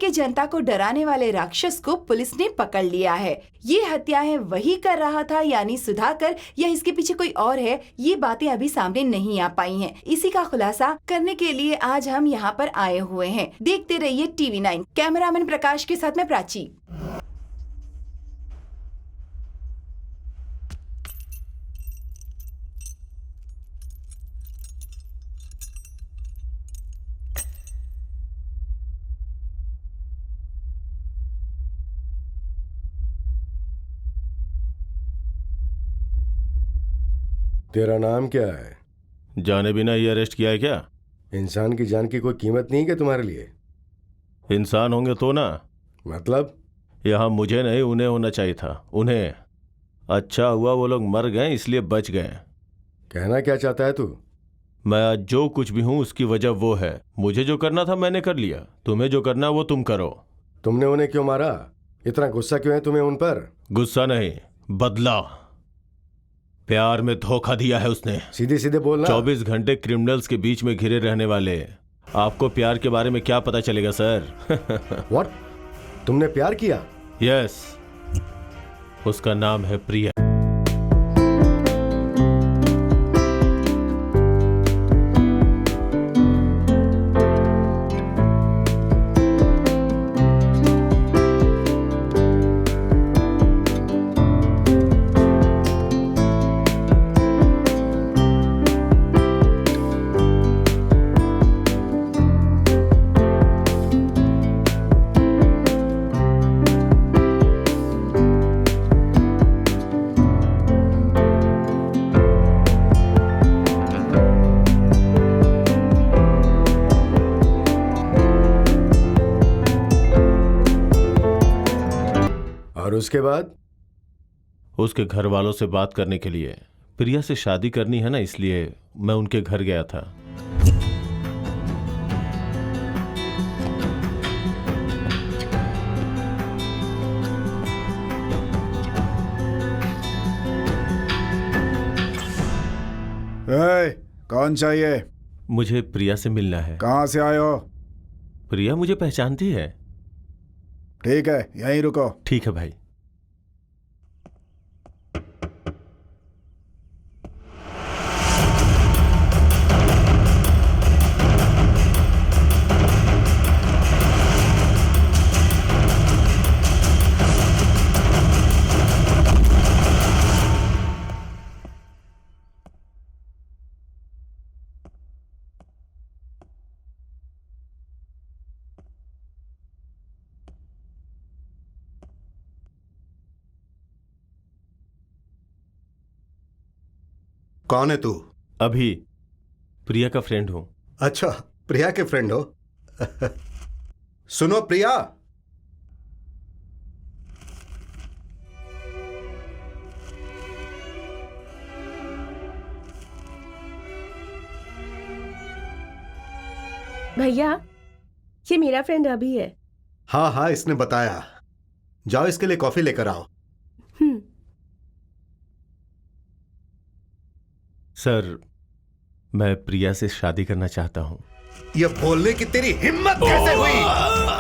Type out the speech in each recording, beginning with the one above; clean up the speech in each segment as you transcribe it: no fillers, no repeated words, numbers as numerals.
में जनता को डराने वाले राक्षस को पुलिस ने पकड़ लिया है। ये हत्याएं वही कर रहा था यानी सुधाकर, या इसके पीछे कोई और है, ये बातें अभी सामने नहीं आ पाई हैं। इसी का खुलासा करने के लिए आज हम यहाँ पर आए हुए हैं। देखते रहिए TV9। कैमरामैन प्रकाश के साथ मैं प्राची। तेरा नाम क्या है? जाने बिना ही अरेस्ट किया है क्या? इंसान की जान की कोई कीमत नहीं क्या तुम्हारे लिए? इंसान होंगे तो ना। मतलब? यहाँ मुझे नहीं, उन्हें होना चाहिए था। उन्हें। अच्छा हुआ वो लोग मर गए इसलिए बच गए। कहना क्या चाहता है तू? मैं आज जो कुछ भी हूँ उसकी वजह वो है। मुझे जो करना था मैंने कर लिया, तुम्हें जो करना वो तुम करो। तुमने उन्हें क्यों मारा? इतना गुस्सा क्यों है तुम्हें उन पर? गुस्सा नहीं, बदला। प्यार में धोखा दिया है उसने। सीधे सीधे बोलना। 24 घंटे क्रिमिनल्स के बीच में घिरे रहने वाले आपको प्यार के बारे में क्या पता चलेगा सर? व्हाट? तुमने प्यार किया? यस, उसका नाम है प्रिया। और उसके बाद? उसके घर वालों से बात करने के लिए। प्रिया से शादी करनी है ना, इसलिए मैं उनके घर गया था। कौन चाहिए? मुझे प्रिया से मिलना है। कहाँ से आए हो? प्रिया मुझे पहचानती है। ठीक है, यहीं रुको। ठीक है भाई। कौन है तू? अभी प्रिया का फ्रेंड हूं। अच्छा, प्रिया के फ्रेंड हो? सुनो प्रिया, भैया ये मेरा फ्रेंड अभी है। हाँ हाँ इसने बताया। जाओ इसके लिए कॉफी लेकर आओ। सर, मैं प्रिया से शादी करना चाहता हूं। ये बोलने की तेरी हिम्मत कैसे हुई?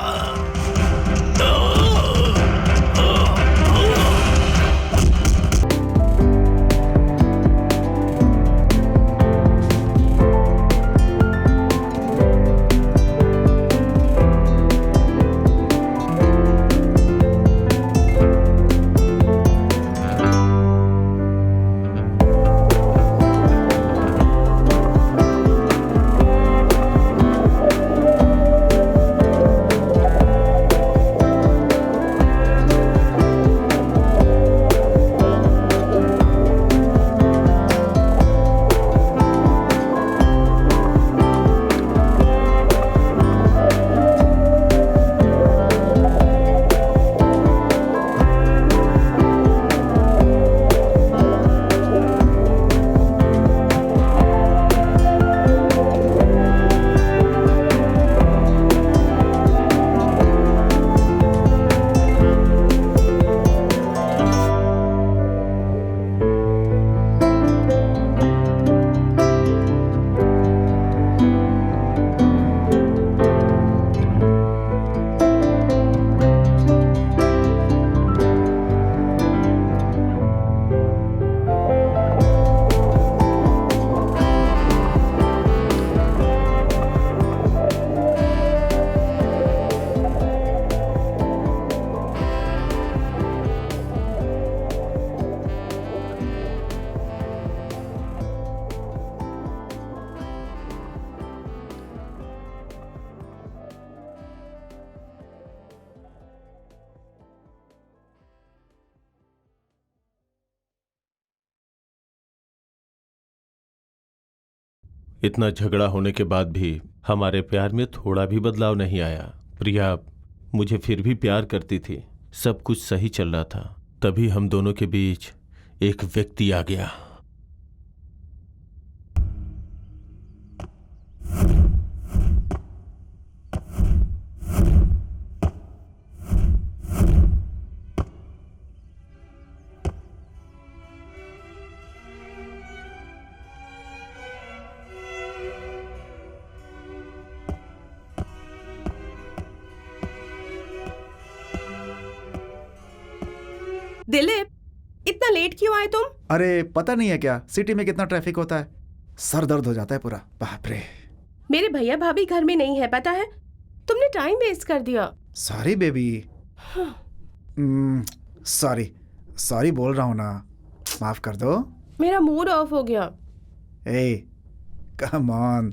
इतना झगड़ा होने के बाद भी हमारे प्यार में थोड़ा भी बदलाव नहीं आया। प्रिया मुझे फिर भी प्यार करती थी, सब कुछ सही चल रहा था। तभी हम दोनों के बीच एक व्यक्ति आ गया। दिलीप, इतना लेट क्यों आए तुम? अरे पता नहीं है क्या, सिटी में कितना ट्रैफिक होता है, सर दर्द हो जाता है पूरा। बाप रे। मेरे भैया भाभी घर में नहीं है, पता है? तुमने टाइम वेस्ट कर दिया। Sorry baby. सॉरी सॉरी बोल रहा हूँ ना, माफ कर दो। मेरा मूड ऑफ हो गया। ए कम ऑन।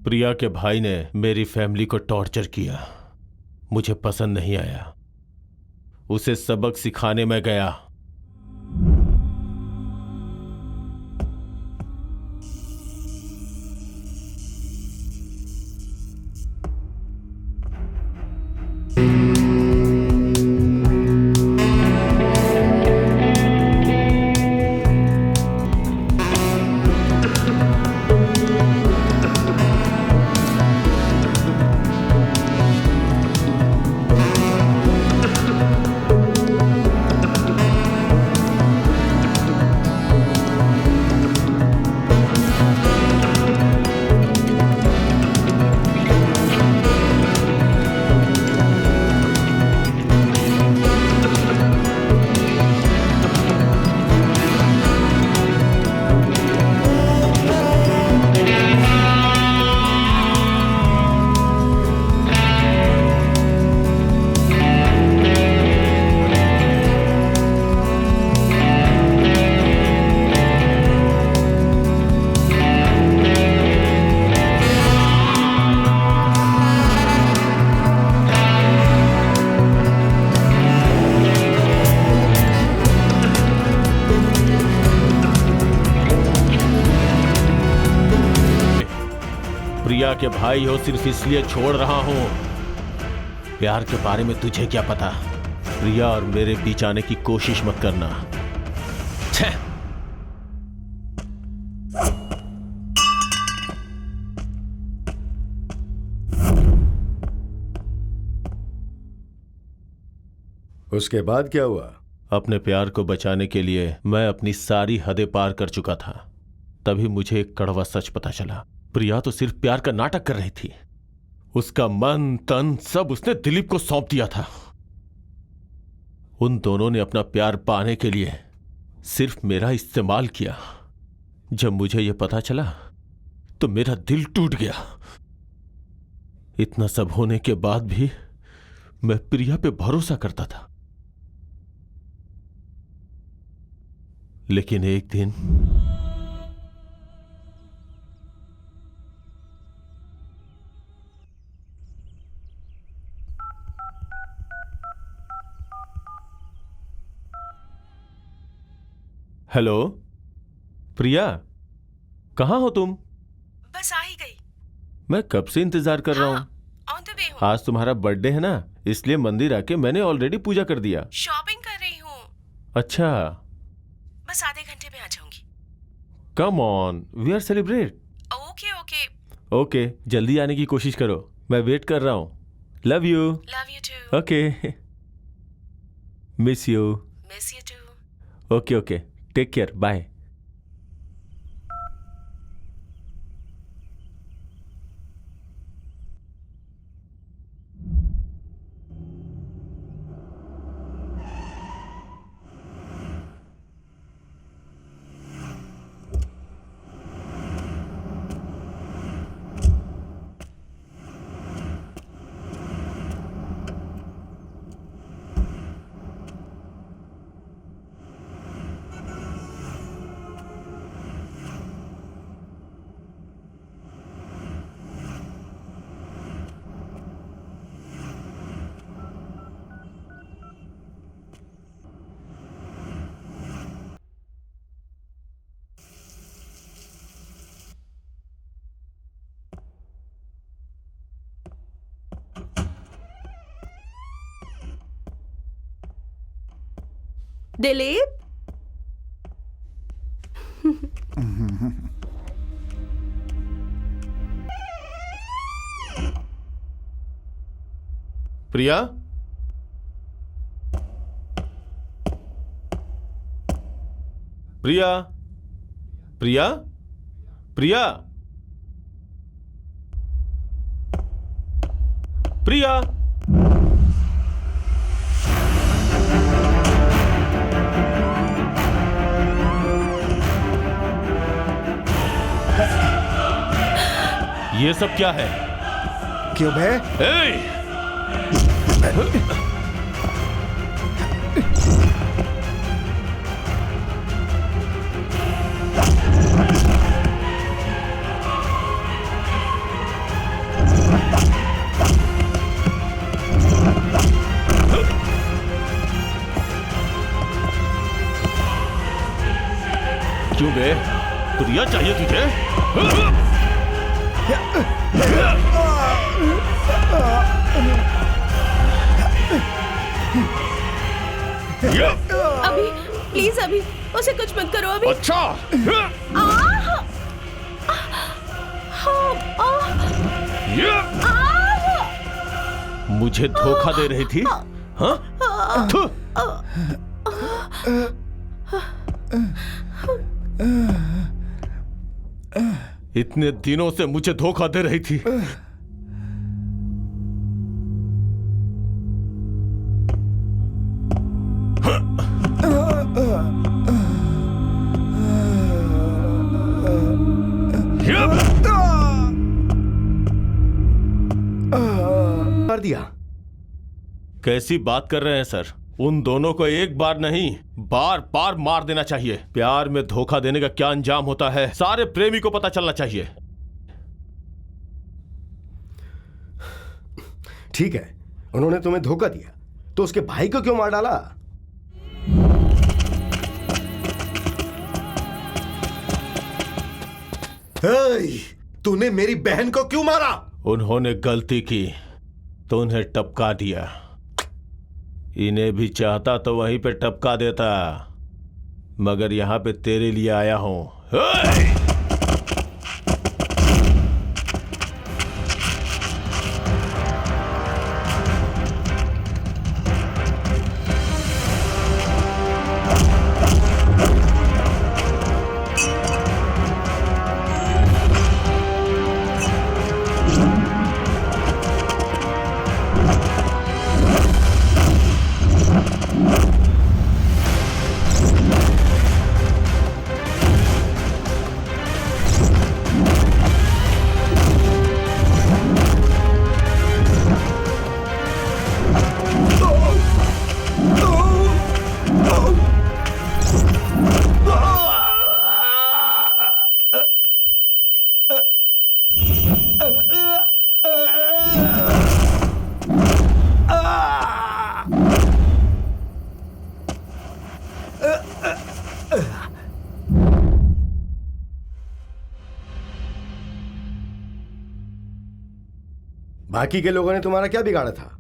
प्रिया के भाई ने मेरी फैमिली को टॉर्चर किया, मुझे पसंद नहीं आया। उसे सबक सिखाने में गया। प्रिया के भाई हो सिर्फ इसलिए छोड़ रहा हूं। प्यार के बारे में तुझे क्या पता? प्रिया और मेरे बीच आने की कोशिश मत करना। छे! उसके बाद क्या हुआ? अपने प्यार को बचाने के लिए मैं अपनी सारी हदें पार कर चुका था। तभी मुझे एक कड़वा सच पता चला। प्रिया तो सिर्फ प्यार का नाटक कर रही थी। उसका मन तन सब उसने दिलीप को सौंप दिया था। उन दोनों ने अपना प्यार पाने के लिए सिर्फ मेरा इस्तेमाल किया। जब मुझे यह पता चला तो मेरा दिल टूट गया। इतना सब होने के बाद भी मैं प्रिया पे भरोसा करता था। लेकिन एक दिन हेलो प्रिया, कहाँ हो तुम? बस आ ही गई। मैं कब से इंतजार कर रहा हूँ। ऑन द वे हूँ। आज तुम्हारा बर्थडे है ना, इसलिए मंदिर आके मैंने ऑलरेडी पूजा कर दिया। शॉपिंग कर रही हूँ। अच्छा, बस आधे घंटे में आ जाऊंगी। Come on, we are celebrate. Okay okay. Okay, जल्दी आने की कोशिश करो, मैं वेट कर रहा हूँ। Love you. Love you too. Okay, miss you. Miss you too. Okay okay, take care, bye. Dilip, Priya, Priya, Priya, Priya, Priya. ये सब क्या है? क्यों बे? ए! क्यों बे? प्रिया चाहिए तुझे? अभी प्लीज, अभी उसे कुछ मत करो अभी। अच्छा, मुझे धोखा दे रही थी? हाँ? थू! इतने दिनों से मुझे धोखा दे रही थी। मार दिया। कैसी बात कर रहे हैं सर? उन दोनों को एक बार नहीं, बार बार मार देना चाहिए। प्यार में धोखा देने का क्या अंजाम होता है, सारे प्रेमी को पता चलना चाहिए। ठीक है, उन्होंने तुम्हें धोखा दिया तो उसके भाई को क्यों मार डाला? तूने मेरी बहन को क्यों मारा? उन्होंने गलती की तो उन्हें टपका दिया। इन्हें भी चाहता तो वहीं पे टपका देता, मगर यहां पे तेरे लिए आया हूं। बाकी के लोगों ने तुम्हारा क्या बिगाड़ा था?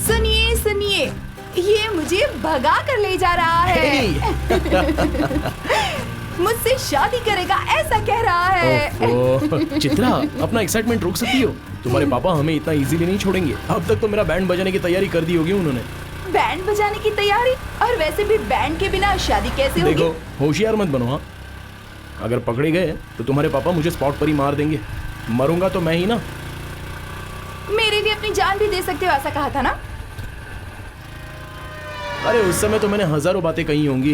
सुनिए सुनिए, ये मुझे भगा कर ले जा रहा है। मुझसे शादी करेगा ऐसा कह रहा है। ओह, चित्रा, अपना एक्साइटमेंट रोक सकती हो? तुम्हारे पापा हमें इतना इजीली नहीं छोड़ेंगे। अब तक तो मेरा बैंड बजाने की तैयारी कर दी होगी उन्होंने। बैंड बजाने की तैयारी? और वैसे भी बैंड के बिना शादी कैसे होगी? देखो, होशियार मत बनो। हाँ, अगर पकड़े गए तो तुम्हारे पापा मुझे स्पॉट पर ही मार देंगे। मरूंगा तो मैं ही ना। मेरे लिए अपनी जान भी दे सकते हो, ऐसा कहा था ना? अरे उस समय तो मैंने हजारों बातें कही होंगी।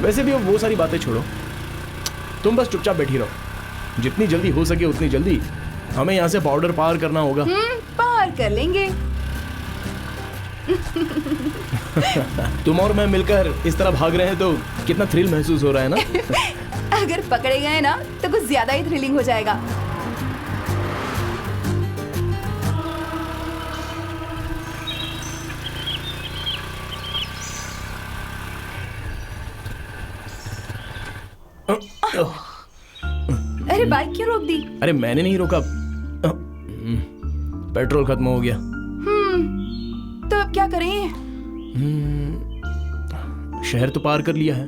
वैसे भी अब वो सारी बातें छोड़ो, तुम बस चुपचाप बैठी रहो। जितनी जल्दी हो सके उतनी जल्दी हमें यहाँ से बॉर्डर पार करना होगा। पार कर लेंगे। तुम और मैं मिलकर इस तरह भाग रहे हैं तो कितना थ्रिल महसूस हो रहा है ना। अगर पकड़े गए ना तो कुछ ज्यादा ही थ्रिलिंग हो जाएगा। अरे बाइक क्यों रोक दी? अरे मैंने नहीं रोका, पेट्रोल खत्म हो गया। तो अब क्या करें? शहर तो पार कर लिया है,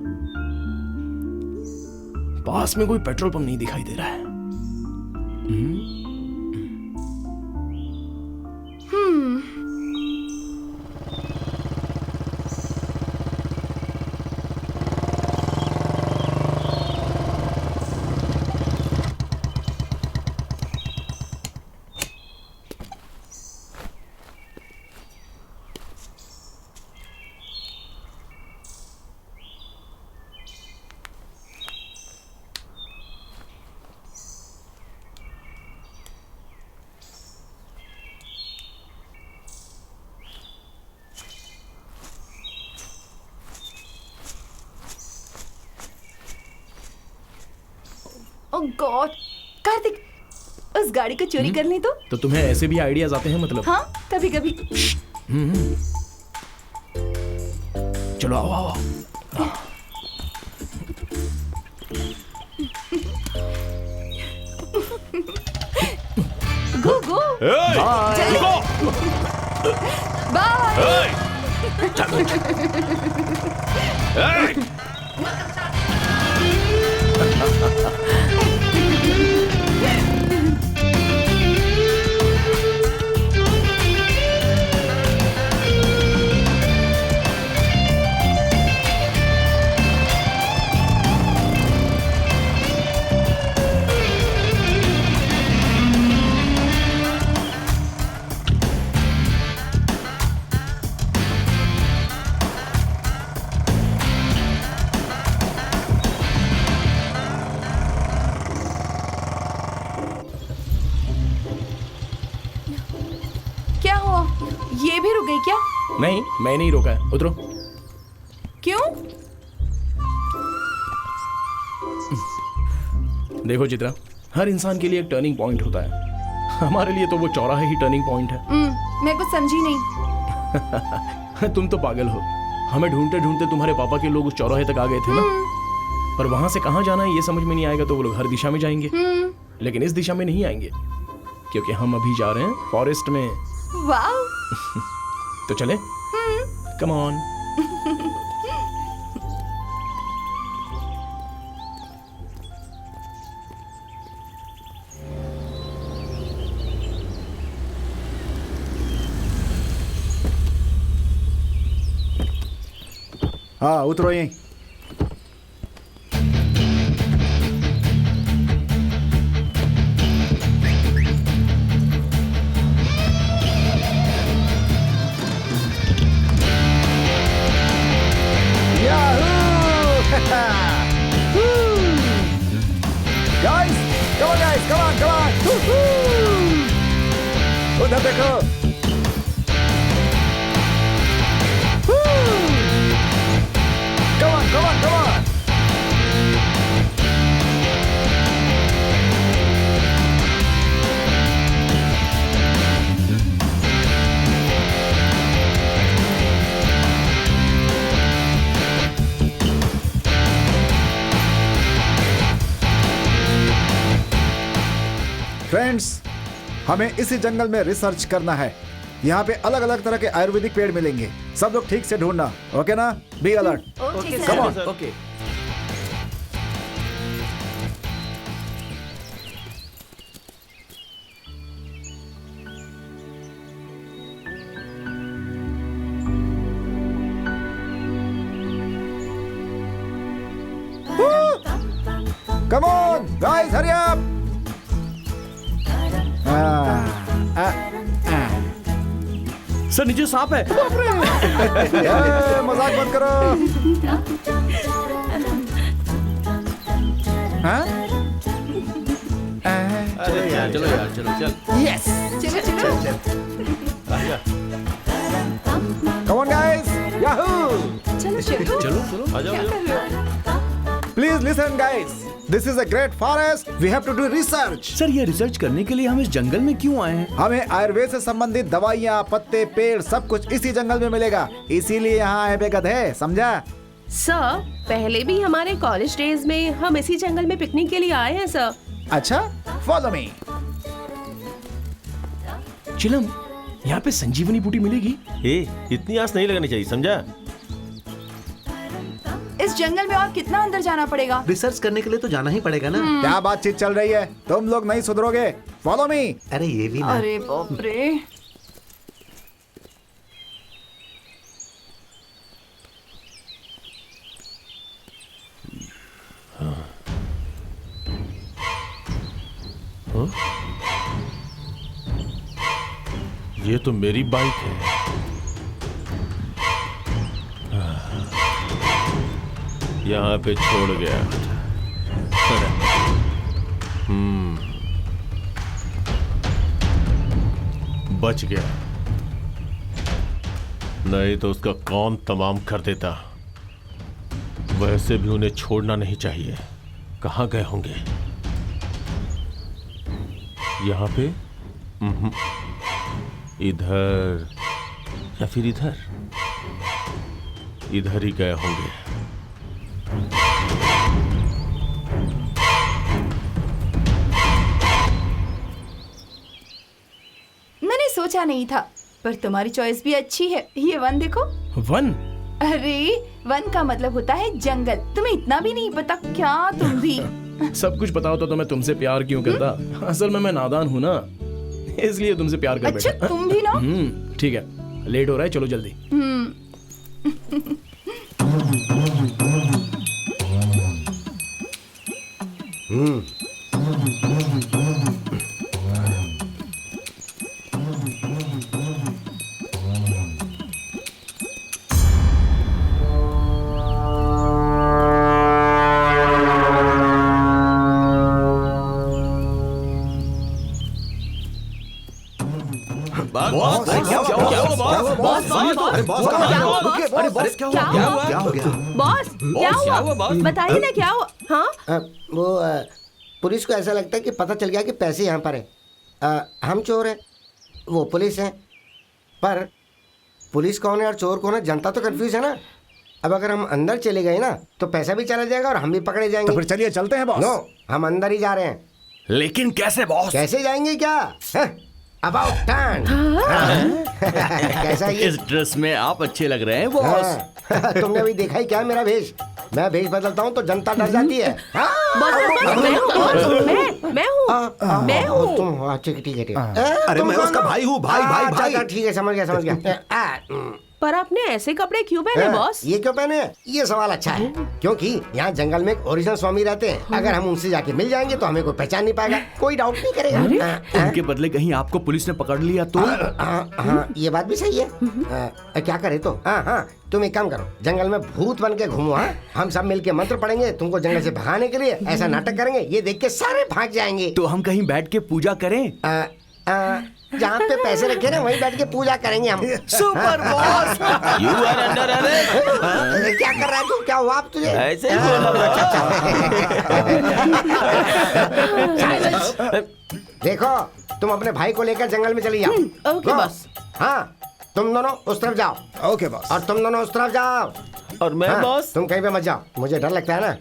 पास में कोई पेट्रोल पंप नहीं दिखाई दे रहा है। ओह गॉड, कार्तिक, उस गाड़ी को चोरी कर लें तो तुम्हें ऐसे भी आइडियाज आते हैं मतलब? हाँ, कभी कभी। चलो आओ आओ। गो गो। बाय। क्या हुआ? ये भी रुक गई क्या? नहीं, मैं नहीं रोका है, उतरो। क्यों? देखो चित्रा, हर इंसान के लिए एक टर्निंग पॉइंट होता है। हमारे लिए तो वो चौराहा ही टर्निंग पॉइंट है। मैं कुछ समझी नहीं। तुम तो पागल हो। हमें ढूंढते ढूंढते तुम्हारे पापा के लोग उस चौराहे तक आ गए थे ना। पर वहां से कहाँ जाना है ये समझ में नहीं आएगा तो वो लोग हर दिशा में जाएंगे। लेकिन इस दिशा में नहीं आएंगे क्योंकि हम अभी जा रहे हैं फॉरेस्ट में। वाह। तो चले? Come on. हाँ, उतरो यहीं। देखो। Come on, come on, come on. Friends, हमें इसी जंगल में रिसर्च करना है। यहाँ पे अलग अलग तरह के आयुर्वेदिक पेड़ मिलेंगे। सब लोग ठीक से ढूंढना, ओके ना? Be alert. Okay come on. Okay. Come on, guys, hurry up. Sir नीचे सांप है। मजाक मत करो। हाँ? चलो यार चलो चल। Yes. चलो चलो Come on, guys. Yahoo! चलो चलो चलो आ जाओ। Please listen, guys. This is a great forest. We have to do research. Sir ये रिसर्च करने के लिए हम इस जंगल में क्यों आए हैं? हमें आयुर्वेद से संबंधित दवाइयाँ, पत्ते, पेड़ सब कुछ इसी जंगल में मिलेगा। इसीलिए यहाँ आए बेगद है, समझा? सर पहले भी हमारे कॉलेज डेज में हम इसी जंगल में पिकनिक के लिए आए हैं सर। अच्छा, फॉलो मी। चिलम, यहाँ पे संजीवनी बूटी मिलेगी? इतनी आस नहीं लगानी चाहिए, समझा? इस जंगल में और कितना अंदर जाना पड़ेगा? रिसर्च करने के लिए तो जाना ही पड़ेगा ना। क्या बातचीत चल रही है? तुम लोग नहीं सुधरोगे। Follow me. अरे ये भी ना। अरे बाप रे। ये तो मेरी बाइक है। यहाँ पे छोड़ गया। बच गया, नहीं तो उसका कौन तमाम कर देता। वैसे भी उन्हें छोड़ना नहीं चाहिए। कहाँ गए होंगे? यहाँ पे? इधर या फिर इधर? इधर ही गए होंगे। मैंने सोचा नहीं था, पर तुम्हारी चॉइस भी अच्छी है। ये वन देखो। वन? अरे वन का मतलब होता है जंगल। तुम्हें इतना भी नहीं पता क्या? तुम भी सब कुछ पता होता तो मैं तुमसे प्यार क्यों करता? असल में मैं नादान हूँ ना, इसलिए तुमसे प्यार कर अच्छा बैठा। तुम भी ना। ठीक है, लेट हो रहा है, चलो जल्दी। क्या हो गया? बॉस क्या हुआ? बताइए ना क्या हुआ? हाँ वो पुलिस को ऐसा लगता है कि पता चल गया कि पैसे यहाँ पर है। हम चोर हैं, वो पुलिस है। पर पुलिस कौन है और चोर कौन है, जनता तो कंफ्यूज है ना। अब अगर हम अंदर चले गए ना तो पैसा भी चला जाएगा और हम भी पकड़े जाएंगे। तो फिर चलिए चलते हैं बॉस। नो, हम अंदर ही जा रहे हैं। लेकिन कैसे बॉस? कैसे जाएंगे क्या? About turn. कैसा ये? इस ड्रेस में आप अच्छे लग रहे हैं बॉस। हाँ। तुमने अभी देखा ही क्या मेरा भेष? मैं भेष बदलता हूँ तो जनता डर जाती है। मैं हूँ। तुम हो? अच्छा ठीक है ठीक है। अरे तुम मैं कौन उसका हो? भाई हूँ, भाई भाई अच्छा, भाई। अच्छा, ठीक है, समझ गया। पर आपने ऐसे कपड़े क्यों पहने बॉस? ये क्यों पहने? ये सवाल अच्छा है, क्योंकि यहाँ जंगल में एक ओरिजिनल स्वामी रहते हैं। अगर हम उनसे जाके मिल जाएंगे तो हमें कोई पहचान नहीं पाएगा, कोई डाउट नहीं करेगा। उनके बदले कहीं आपको पुलिस ने पकड़ लिया तो? हाँ, ये बात भी सही है। क्या करे तो? हाँ, तुम एक काम करो, जंगल में भूत बन के घूमो। हाँ, हम सब मिलके मंत्र पढ़ेंगे तुमको जंगल से भगाने के लिए। ऐसा नाटक करेंगे, ये देख के सारे भाग जाएंगे। तो हम कहीं बैठ के पूजा करें? जहाँ पे पैसे रखे ना वहीं बैठ के पूजा करेंगे हम। Super boss. You are under arrest. क्या कर रहा है तू? क्या हुआ अब तुझे? ऐसे ही बोला। देखो तुम अपने भाई को लेकर जंगल में चली जाओ। Okay Go. बॉस। हाँ तुम दोनों उस तरफ जाओ ओके बॉस। और तुम दोनों उस तरफ जाओ। और मैं हाँ, बॉस? तुम कहीं पे मत जाओ, मुझे डर लगता है ना।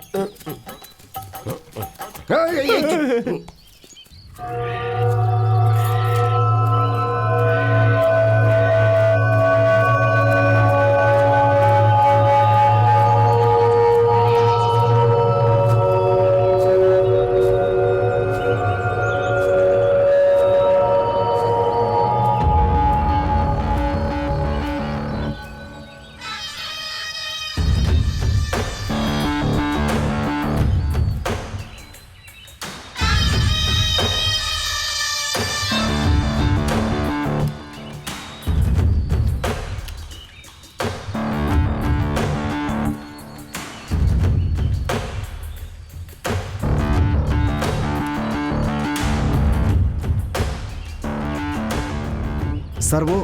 सर वो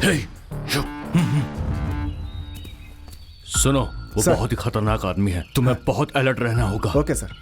सुनो, वो सर। बहुत ही खतरनाक आदमी है, तुम्हें बहुत अलर्ट रहना होगा। Okay sir.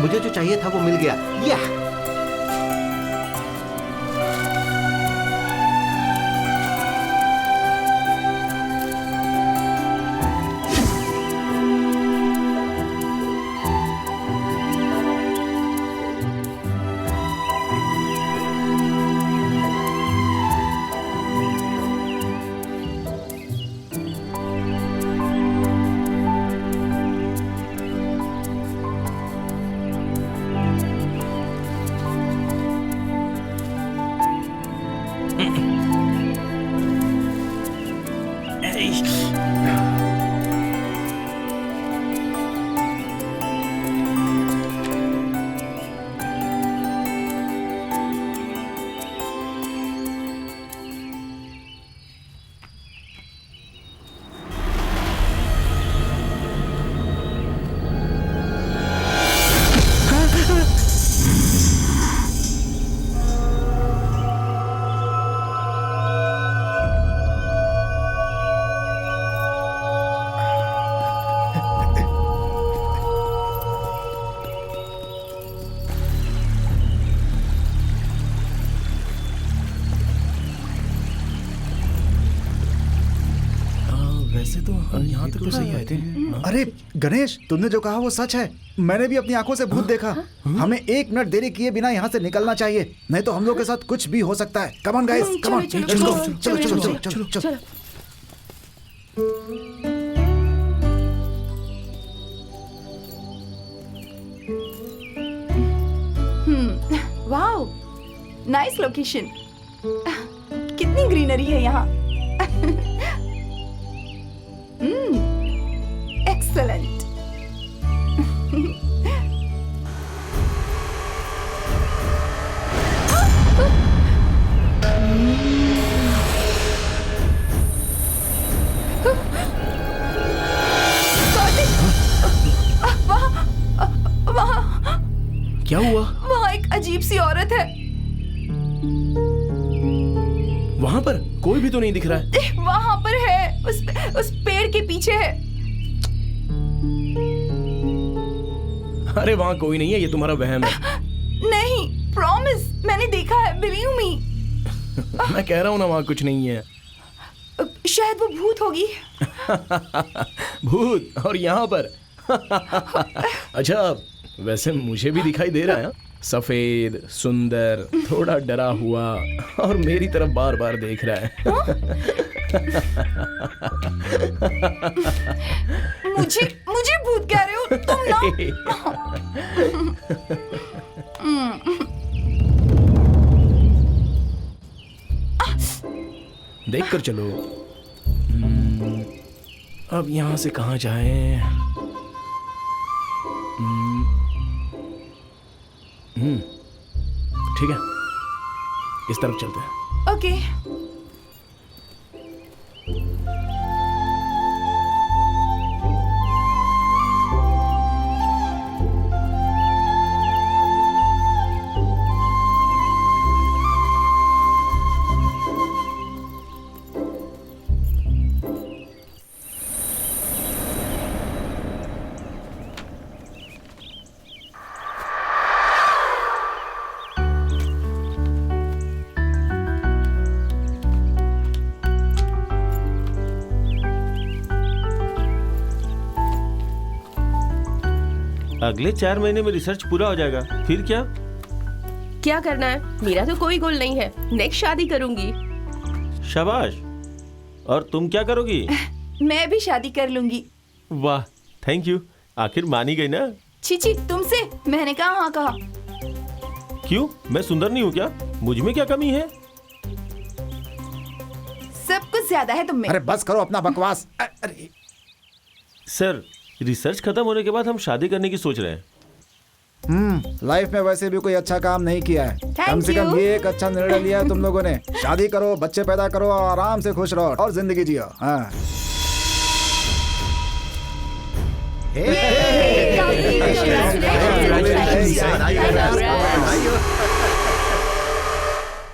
मुझे जो चाहिए था वो मिल गया। या वैसे तो हम यहाँ तक तो सही आए थे। अरे गणेश, तुमने जो कहा वो सच है। मैंने भी अपनी आंखों से भूत देखा। हमें 1 मिनट देरी किए बिना यहाँ से निकलना चाहिए, नहीं तो हम लोग के साथ कुछ भी हो सकता है। Come on guys, come on, चलो, चलो चलो, चलो चलो चलो, चलो चलो चलो। Wow, nice location. कितनी ग्रीनरी है यहाँ। एक्सेलेंट। कोई भी तो नहीं दिख रहा है। वहाँ पर है, उस पेड़ के पीछे है। अरे वहाँ कोई नहीं है, ये तुम्हारा वहम है। नहीं, प्रॉमिस, मैंने देखा है, बिलीव मी। मैं कह रहा हूँ ना, वहाँ कुछ नहीं है। शायद वो भूत होगी। भूत, और यहाँ पर? अच्छा, वैसे मुझे भी दिखाई दे रहा है, सफेद, सुंदर, थोड़ा डरा हुआ, और मेरी तरफ बार बार देख रहा है। मुझे भूत कह रहे हो तुम ना? देख कर चलो। अब यहाँ से कहाँ जाएं? ठीक है, इस तरफ चलते हैं। ओके। अगले 4 महीने में रिसर्च पूरा हो जाएगा, फिर क्या? क्या करना है? मेरा तो कोई गोल नहीं है। नेक्स्ट शादी करूंगी। शाबाश। और तुम क्या करोगी? मैं भी शादी कर लूंगी। वाह, थैंक यू। आखिर मान ही गई ना। छी, तुमसे? मैंने कहा हाँ कहा। क्यों, मैं सुंदर नहीं हूँ क्या? मुझ में क्या कमी है? सब कुछ ज्यादा है तुम में। अरे बस करो अपना बकवास। अरे सर, रिसर्च खत्म होने के बाद हम शादी करने की सोच रहे हैं। लाइफ में वैसे भी कोई अच्छा काम नहीं किया है। कम से कम you. ये एक अच्छा निर्णय लिया है तुम लोगों ने। शादी करो, बच्चे पैदा करो और आराम से खुश रहो और जिंदगी जियो। हाँ।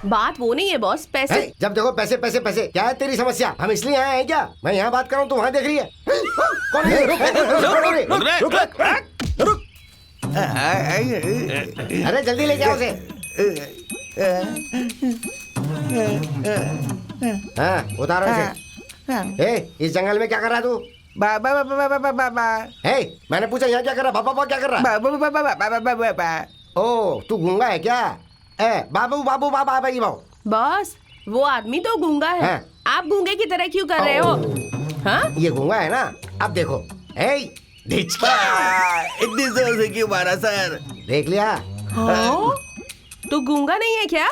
बात वो नहीं है बॉस, पैसे। है, जब देखो पैसे पैसे पैसे। क्या है तेरी समस्या? हम इसलिए आए हैं क्या? मैं यहाँ बात कर रहा हूँ, तू वहाँ देख रही है। कौन है? रुक। अरे जल्दी ले जाओ उसे। हाँ, उतारो इसे। इस जंगल में क्या कर रहा है तू? मैंने पूछा यहाँ क्या कर रहा? बाबा क्या कर रहा? ओ, तू गूंगा है क्या? बाबू बाबू बाबा बाबू। बॉस, वो आदमी तो गूंगा है। हाँ। आप गूंगे की तरह क्यों कर रहे हो? हाँ? ये गूंगा है ना? अब देखो। इतनी जोर से क्यों मारा सर? देख लिया? हाँ? तो गूंगा नहीं है क्या?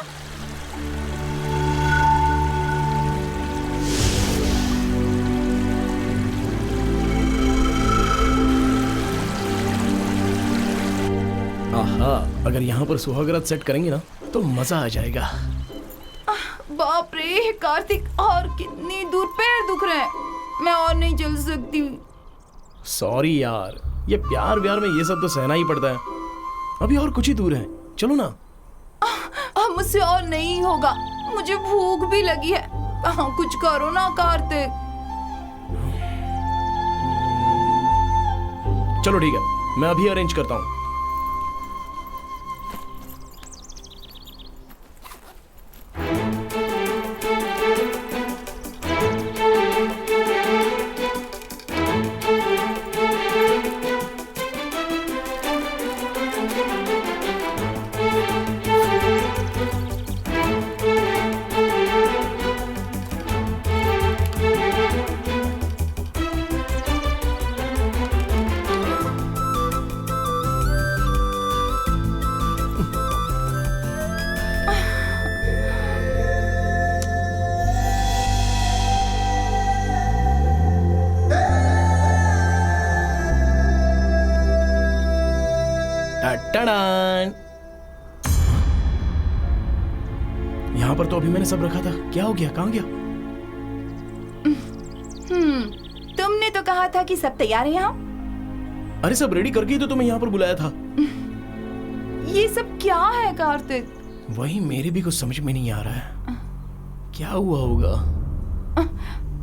आहा, अगर यहाँ पर सुहागरात सेट करेंगे ना तो मजा आ जाएगा। बाप रे कार्तिक, और कितनी दूर? पैर दुख रहे हैं, मैं और नहीं चल सकती। सॉरी यार, ये प्यार व्यार में ये सब तो सहना ही पड़ता है। अभी और कुछ ही दूर है, चलो ना। अब मुझसे और नहीं होगा, मुझे भूख भी लगी है। कुछ करो ना कार्तिक। चलो ठीक है, मैं अभी अरेंज करता हूँ। टटाडान! यहाँ पर तो अभी मैंने सब रखा था। क्या हो गया? कहाँ गया? तुमने तो कहा था कि सब तैयार है यहाँ। अरे सब रेडी करके ही तो तुम्हें यहाँ पर बुलाया था। ये सब क्या है कार्तिक? वही मेरे भी कुछ समझ में नहीं आ रहा है। क्या हुआ होगा?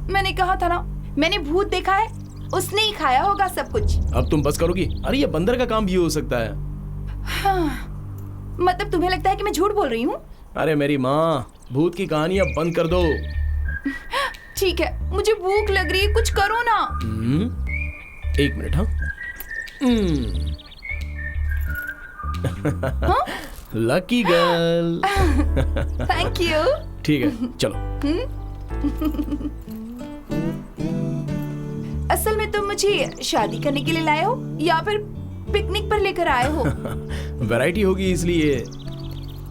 मैंने कहा था ना, मैंने भूत देखा है, उसने ही खाया होगा सब कुछ। अब तुम बस करोगी? अरे ये बंदर का काम भी हो सकता है। हाँ, मतलब तुम्हें लगता है कि मैं झूठ बोल रही हूँ? अरे मेरी माँ, भूत की कहानी अब बंद कर दो। ठीक है, मुझे भूख लग रही है, कुछ करो ना। 1 मिनट। हाँ, लकी गर्ल। Thank you. ठीक है, चलो। असल में तुम मुझे शादी करने के लिए लाए हो या फिर पिकनिक पर लेकर आए हो? वैरायटी होगी इसलिए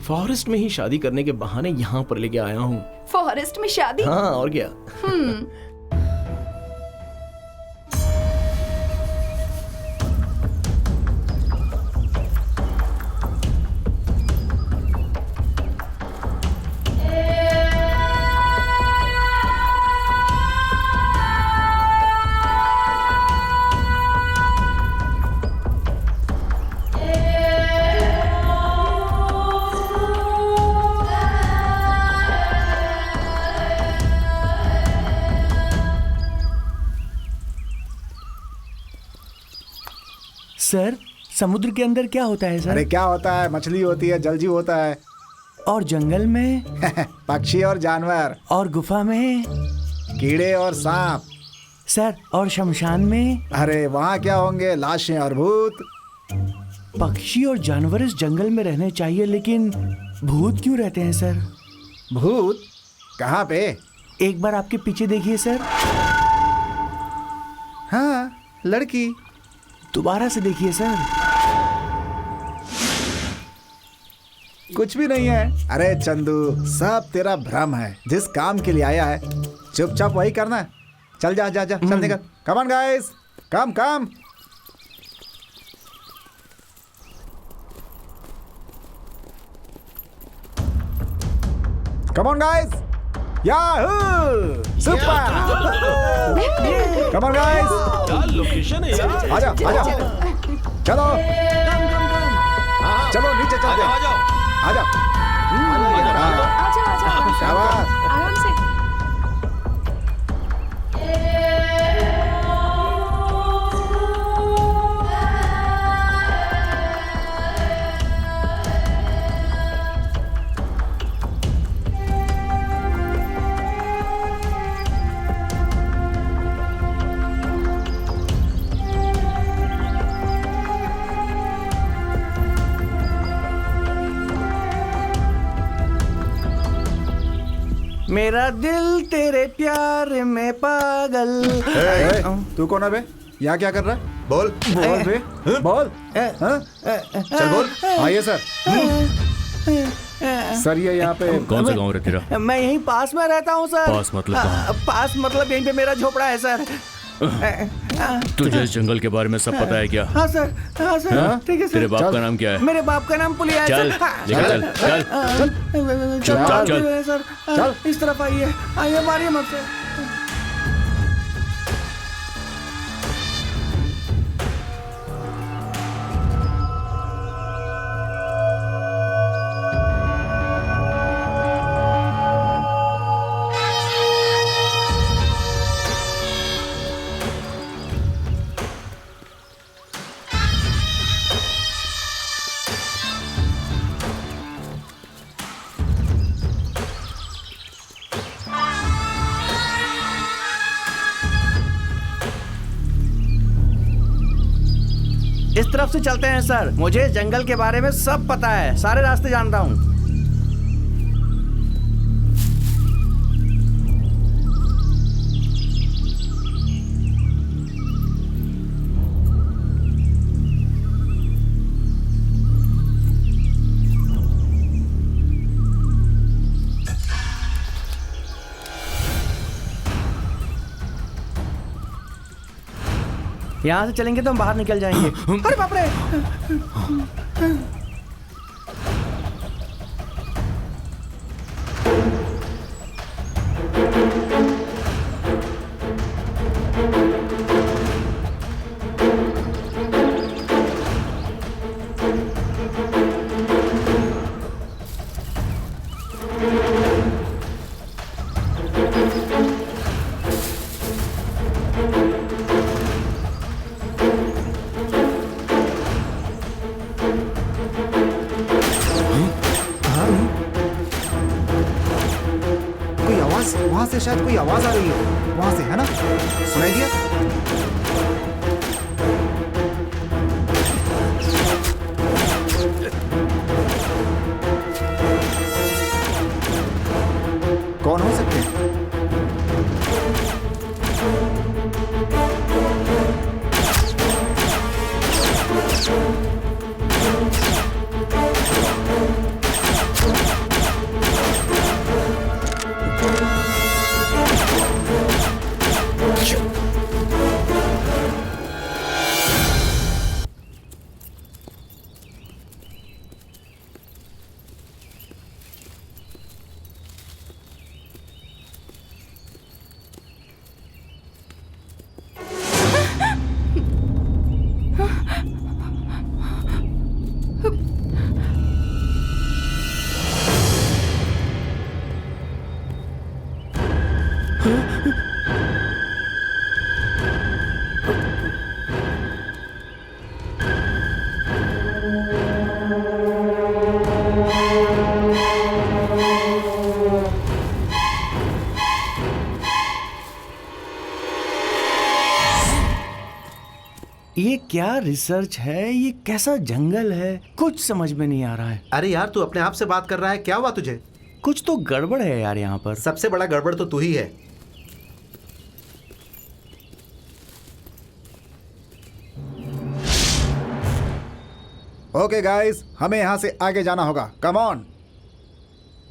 फॉरेस्ट में ही शादी करने के बहाने यहाँ पर लेके आया हूँ। फॉरेस्ट में शादी? हाँ, और क्या। सर, समुद्र के अंदर क्या होता है सर? अरे क्या होता है, मछली होती है, जलजीव होता है। और जंगल में? पक्षी और जानवर। और गुफा में? कीड़े और सांप। सर, और शमशान में? अरे वहाँ क्या होंगे, लाशें और भूत। पक्षी और जानवर इस जंगल में रहने चाहिए, लेकिन भूत क्यों रहते हैं सर? भूत कहाँ पे? एक बार आपके पीछे देखिए सर। हाँ, लड़की। दोबारा से देखिए सर। कुछ भी नहीं है। अरे चंदू, सब तेरा भ्रम है। जिस काम के लिए आया है चुपचाप वही करना है। चल जा जा जा, चल निकल। Come on guys, come come. Come on guys, Yahoo, super. Come on guys, क्या लोकेशन है यार? आजा आजा, चलो चलो नीचे चलते हैं। आजा आजा आजा, शाबाश। आराम से। मेरा दिल तेरे प्यार में पागल। तू कौन है बे? यहाँ क्या कर रहा है? बोल। बोल बे, बोल। हाँ? चल बोल। आइए सर। सर ये यहाँ पे कौन सा गांव है तेरा? मैं यहीं पास में रहता हूँ सर। पास मतलब कहाँ? पास मतलब यहीं पे मेरा झोपड़ा है सर। तुझे इस जंगल के बारे में सब पता है क्या? हाँ सर, हाँ सर, हाँ? ठीक है सर। तेरे बाप का नाम क्या है? मेरे बाप का नाम पुलिया है चल, सर। निकल, चल। चल चल। सर, चल। इस तरफ आइए, आइए, मारिए मत सर। इस तरफ से चलते हैं सर। मुझे जंगल के बारे में सब पता है, सारे रास्ते जानता हूँ। यहाँ से चलेंगे तो हम बाहर निकल जाएंगे। अरे बाप रे! शायद कोई आवाज आ रही है वहां से, है ना? सुनाई दिया? कौन हो सकते हैं? ये क्या रिसर्च है? ये कैसा जंगल है? कुछ समझ में नहीं आ रहा है। अरे यार, तू अपने आप से बात कर रहा है, क्या हुआ तुझे? कुछ तो गड़बड़ है यार यहाँ पर। सबसे बड़ा गड़बड़ तो तू ही है। ओके गाइस, हमें यहाँ से आगे जाना होगा। Come on.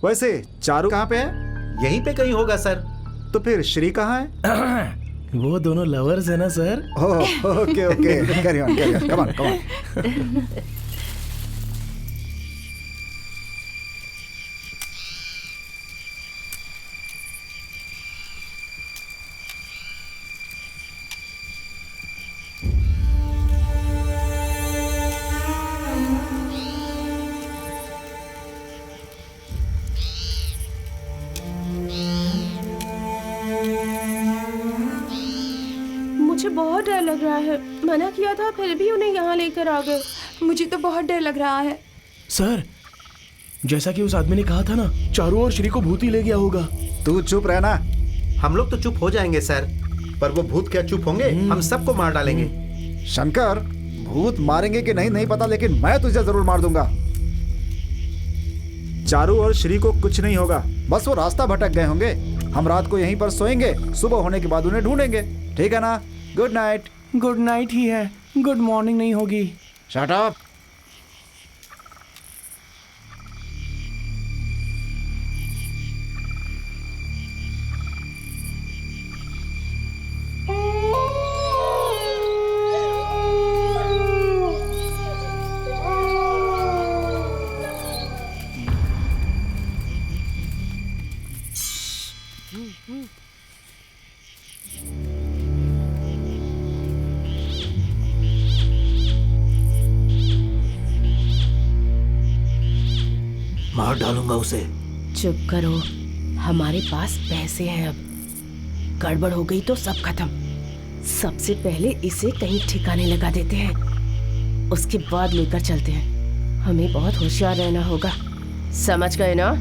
वैसे चारू कहाँ पे है? यहीं पे कहीं होगा सर। तो फिर श्री कहाँ है? वो दोनों लवर्स है ना sir. Okay okay, carry on, come on come on. मुझे बहुत डर लग रहा है। मना किया था फिर भी उन्हें यहाँ लेकर आ गए। मुझे तो बहुत डर लग रहा है। सर, जैसा कि उस आदमी ने कहा था ना, चारू और श्री को भूत ही ले गया होगा। तू चुप रहना। हम लोग तो चुप हो जाएंगे सर, पर वो भूत क्या चुप होंगे? हम सबको मार डालेंगे। शंकर, भूत मारेंगे कि नहीं पता, लेकिन मैं तुझे जरूर मार दूंगा। चारू और श्री को कुछ नहीं होगा, बस वो रास्ता भटक गए होंगे। हम रात को यहीं पर सोएंगे, सुबह होने के बाद उन्हें ढूंढेंगे। ठीक है ना? Good night. गुड नाइट ही है, गुड मॉर्निंग नहीं होगी। Shut up. मार डालूंगा उसे। चुप करो, हमारे पास पैसे हैं। अब गड़बड़ हो गई तो सब खत्म। सबसे पहले इसे कहीं ठिकाने लगा देते हैं, उसके बाद लेकर चलते हैं। हमें बहुत होशियार रहना होगा, समझ गए ना?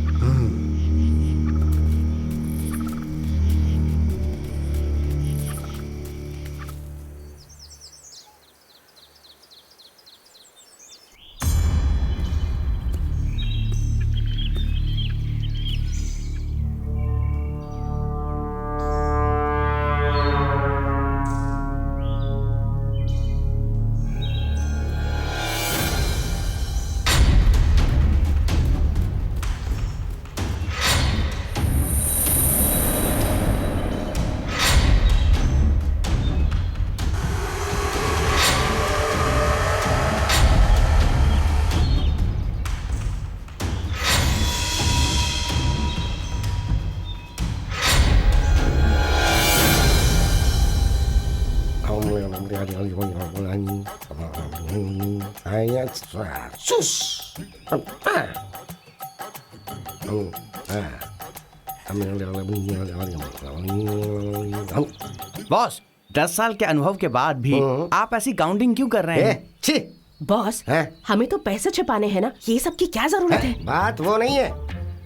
बॉस, 10 साल के अनुभव के बाद भी आप ऐसी काउंटिंग क्यों कर रहे हैं? बॉस, हमें तो पैसे छिपाने हैं ना, ये सब की क्या जरूरत है? बात वो नहीं है,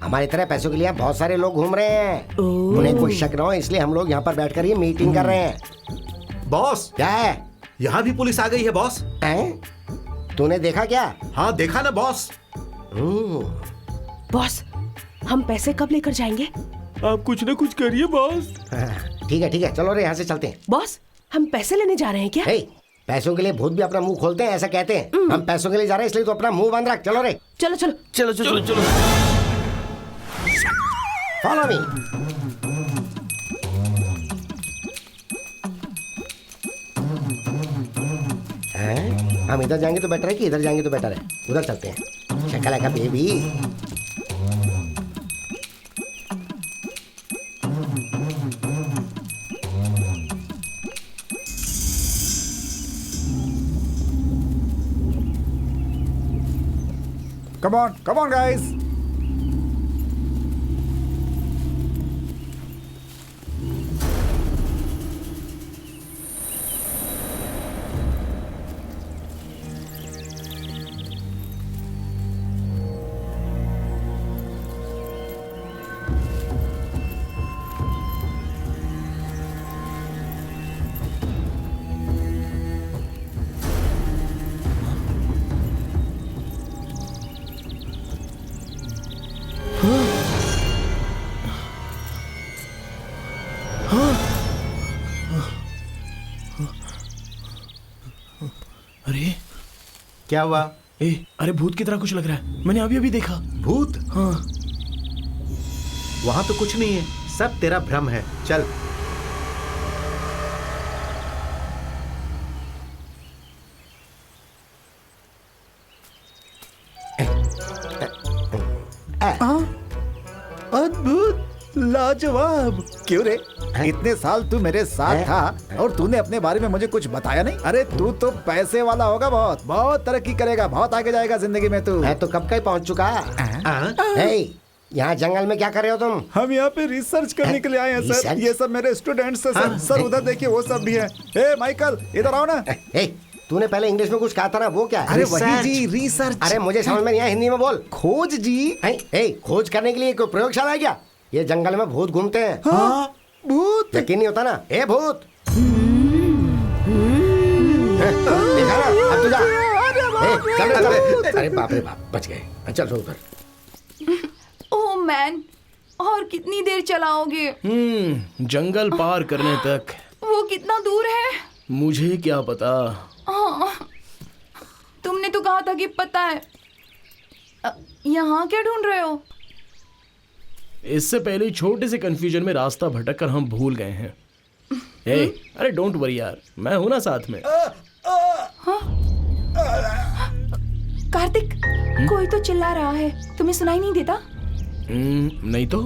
हमारी तरह पैसों के लिए यहाँ बहुत सारे लोग घूम रहे हैं। उन्हें कोई शक न हो इसलिए हम लोग यहाँ पर बैठकर ये मीटिंग कर रहे हैं। बॉस, क्या है? यहाँ भी पुलिस आ गई है बॉस। तूने देखा क्या? हाँ देखा ना बॉस। बॉस, हम पैसे कब लेकर जाएंगे? आप कुछ ना कुछ करिए बॉस। ठीक है चलो रे यहाँ से चलते हैं। बॉस, हम पैसे लेने जा रहे हैं क्या? पैसों के लिए भूत भी अपना मुंह खोलते हैं, ऐसा कहते हैं। हम पैसों के लिए जा रहे हैं इसलिए तो अपना मुंह बंद रख। चलो रे, चलो चलो चलो चलो चलो फॉलो मी। हम इधर जाएंगे तो बेटर है कि इधर जाएंगे तो बेटर है? उधर चलते हैं। शक्ल का बेबी। Come on, guys. अरे क्या हुआ? अरे भूत की तरह कुछ लग रहा है। मैंने अभी देखा। भूत? हाँ। वहां तो कुछ नहीं है, सब तेरा भ्रम है। चल। अद्भुत, लाजवाब। क्यों रे, इतने साल तू मेरे साथ था और तूने अपने बारे में मुझे कुछ बताया नहीं? अरे तू तो पैसे वाला होगा, बहुत बहुत तरक्की करेगा, बहुत आगे जाएगा जिंदगी में तू। मैं तो कब का ही पहुंच चुका। यहाँ जंगल में क्या कर रहे हो तुम? हम यहाँ पे रिसर्च करने के लिए आए हैं सर। ये सब मेरे स्टूडेंट्स हैं सर। सर उधर देखिए, वो सब भी हैं। ए माइकल, इधर आओ ना। तूने पहले इंग्लिश में कुछ कहा था ना, वो क्या है? अरे वही जी, रिसर्च। अरे मुझे समझ में नहीं आया, हिंदी में बोल। खोज जी। खोज करने के लिए कोई प्रयोगशाला है क्या? ये जंगल में भूत घूमते हैं। हाँ, भूत। यकीन नहीं होता ना? ए भूत, देखा ना? अब तो जा। अरे बाप रे बाप, बच गए। चल उधर। ओह मैन, और कितनी देर चलाओगे? जंगल पार करने तक। वो कितना दूर है? मुझे क्या पता। तुमने तो कहा था कि पता है। यहाँ क्या ढूंढ रहे हो? इससे पहले छोटे से कंफ्यूजन में रास्ता भटक कर हम भूल गए हैं। अरे डोंट वरी यार, मैं हूं ना साथ में। कार्तिक, कोई तो चिल्ला रहा है, तुम्हें सुनाई नहीं देता? नहीं तो।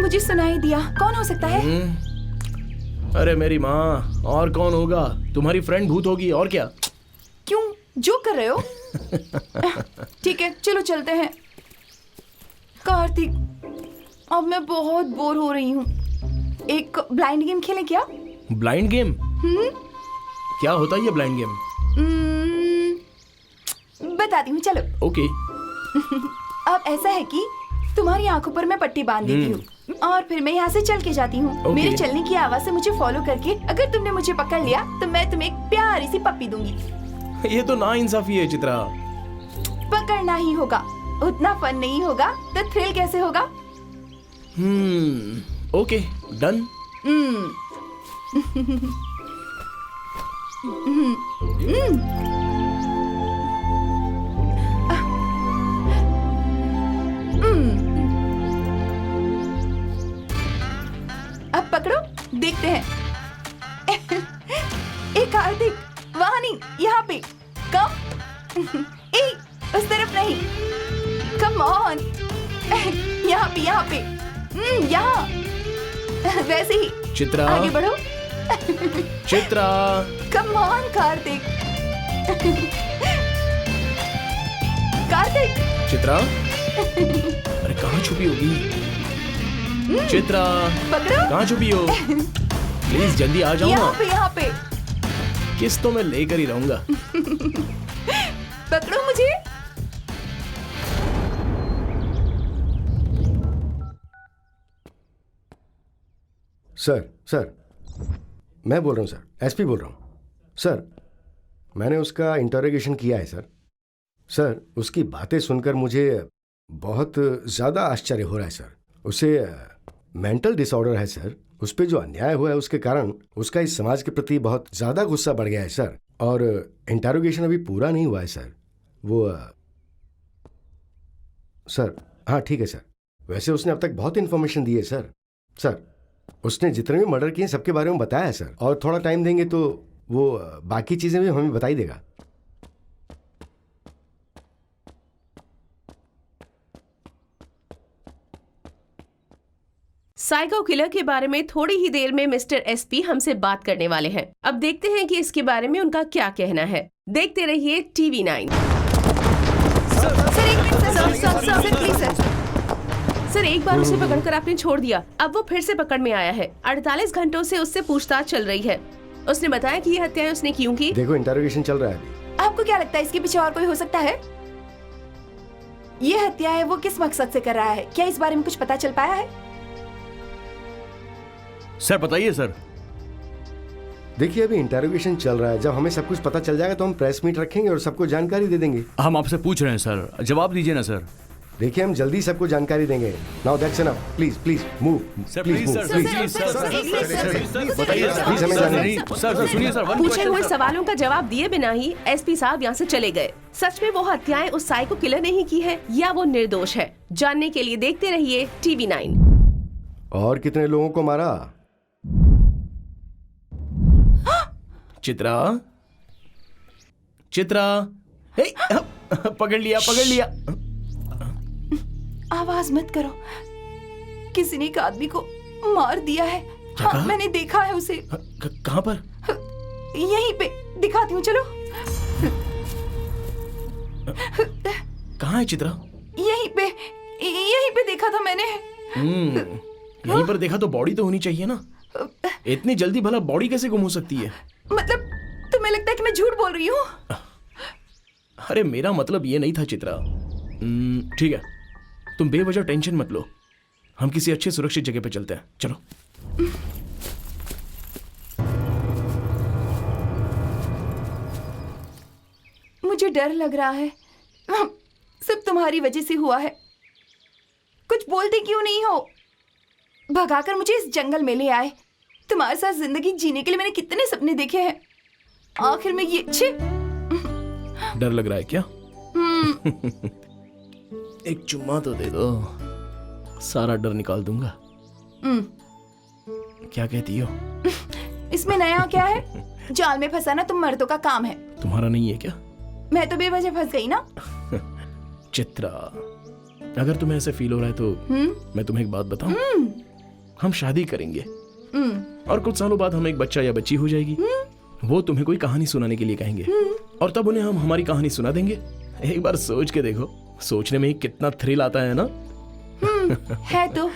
मुझे सुनाई दिया। कौन हो सकता है? अरे मेरी माँ, और कौन होगा? तुम्हारी फ्रेंड भूत होगी, और क्या। क्यों जोक कर रहे हो? ठीक है, चलो चलते हैं। कार्तिक, अब मैं बहुत बोर हो रही हूँ। एक ब्लाइंड गेम खेलें क्या? Blind game? क्या होता है ये ब्लाइंड गेम? बताती हूँ, चलो। ओके। अब ऐसा है कि तुम्हारी आंखों पर मैं पट्टी बांध देती हूँ और फिर मैं यहाँ से चल के जाती हूँ। मेरे चलने की आवाज से मुझे फॉलो करके अगर तुमने मुझे पकड़ लिया तो मैं तुम्हें एक प्यारी सी पप्पी दूंगी। ये तो नाइंसाफी है चित्रा। पकड़ना ही होगा, उतना फन नहीं होगा तो थ्रिल कैसे होगा? Okay, done. अब पकड़ो, देखते हैं। एक कार्तिक, वहाँ नहीं, यहाँ पे। कम। उस तरफ नहीं। Come on. यहाँ पे, यहाँ पे। यहाँ। वैसे ही। चित्रा, आगे बढ़ो। Chitra, come on Kartik. कार्तिक। चित्रा, अरे कहाँ छुपी होगी? चित्रा, पकड़ो। कहाँ छुपी हो? प्लीज जल्दी आ जाओ यहाँ ना। पे, यहाँ पे। किस तो मैं लेकर ही रहूंगा। पकड़ो मुझे। सर मैं बोल रहा हूँ सर, एसपी बोल रहा हूँ सर। मैंने उसका इंटरोगेशन किया है सर। सर उसकी बातें सुनकर मुझे बहुत ज़्यादा आश्चर्य हो रहा है सर। उसे मेंटल डिसऑर्डर है सर। उस पर जो अन्याय हुआ है उसके कारण उसका इस समाज के प्रति बहुत ज़्यादा गुस्सा बढ़ गया है सर। और इंटरोगेशन अभी पूरा नहीं हुआ है सर। वो सर हाँ ठीक है सर। वैसे उसने अब तक बहुत इन्फॉर्मेशन दी है सर। सर उसने जितने भी मर्डर किए सबके बारे में बताया है सर। और थोड़ा टाइम देंगे तो वो बाकी चीज़ें भी हमें बता ही देगा। साइको किलर के बारे में थोड़ी ही देर में मिस्टर एसपी हमसे बात करने वाले हैं। अब देखते हैं कि इसके बारे में उनका क्या कहना है। देखते रहिए TV9। सर एक बार उसे पकड़कर आपने छोड़ दिया, अब वो फिर से पकड़ में आया है। 48 घंटों से उससे पूछताछ चल रही है। उसने बताया कि ये हत्याएं उसने क्यों की। देखो इंटरोगेशन चल रहा है अभी। आपको क्या लगता है इसके पीछे और कोई हो सकता है? ये हत्याएं वो किस मकसद से कर रहा है? क्या इस बारे में कुछ पता चल पाया है? सर बताइए सर। देखिए अभी इंटरोगेशन चल रहा है। जब हमें सब कुछ पता चल जाएगा तो हम प्रेस मीट रखेंगे और सबको जानकारी दे देंगे। हम आपसे पूछ रहे हैं सर, जवाब दीजिए ना सर। देखिए हम जल्दी सबको जानकारी देंगे। Now that's enough. Please move sir please please move sir please. Sir बताइए प्लीज हमें जानकारी। सर सुनिए सर। पूछे हुए सवालों का जवाब दिए बिना ही एसपी साहब यहाँ से चले गए। सच में वो हत्याएं उस साइको किलर ने ही की है या वो निर्दोष है? जानने के लिए देखते रहिए TV9। और कितने लोगों को मारा? चित्रा, चित्रा, पकड़ लिया। आवाज मत करो। किसी ने एक आदमी को मार दिया है। हाँ, मैंने देखा है उसे। कहाँ पर? यहीं पे दिखाती हूँ, चलो। कहाँ है चित्रा? यहीं पे देखा था मैंने। यहीं पर देखा तो बॉडी तो होनी चाहिए ना। इतनी जल्दी भला बॉडी कैसे गुम हो सकती है? मतलब तुम्हें लगता है कि मैं झूठ बोल रही हूँ? अरे मेरा मतलब ये नहीं था चित्रा। ठीक है, तुम बेवजह टेंशन मत लो। हम किसी अच्छे सुरक्षित जगह पे चलते हैं, चलो। मुझे डर लग रहा है। सब तुम्हारी वजह से हुआ है। कुछ बोलते क्यों नहीं हो? भगाकर मुझे इस जंगल में ले आए। तुम्हारे साथ जिंदगी जीने के लिए मैंने कितने सपने देखे हैं। आखिर में ये डर लग रहा है क्या? एक चुम्मा तो दे दो, सारा डर निकाल दूंगा। क्या कहती हो? इसमें नया क्या है? जाल में फंसाना तुम मर्दों का काम है। तुम्हारा नहीं है क्या? मैं तो बेवजह फंस गई ना। चित्रा, अगर तुम्हें ऐसे फील हो रहा है तो मैं तुम्हें एक बात बताऊं। हम शादी करेंगे और कुछ सालों बाद हमें एक बच्चा या बच्ची हो जाएगी। वो तुम्हें कोई कहानी सुनाने के लिए कहेंगे और तब उन्हें हम हमारी कहानी सुना देंगे। एक बार सोच के देखो, सोचने में ही कितना थ्रिल आता है ना। है तो।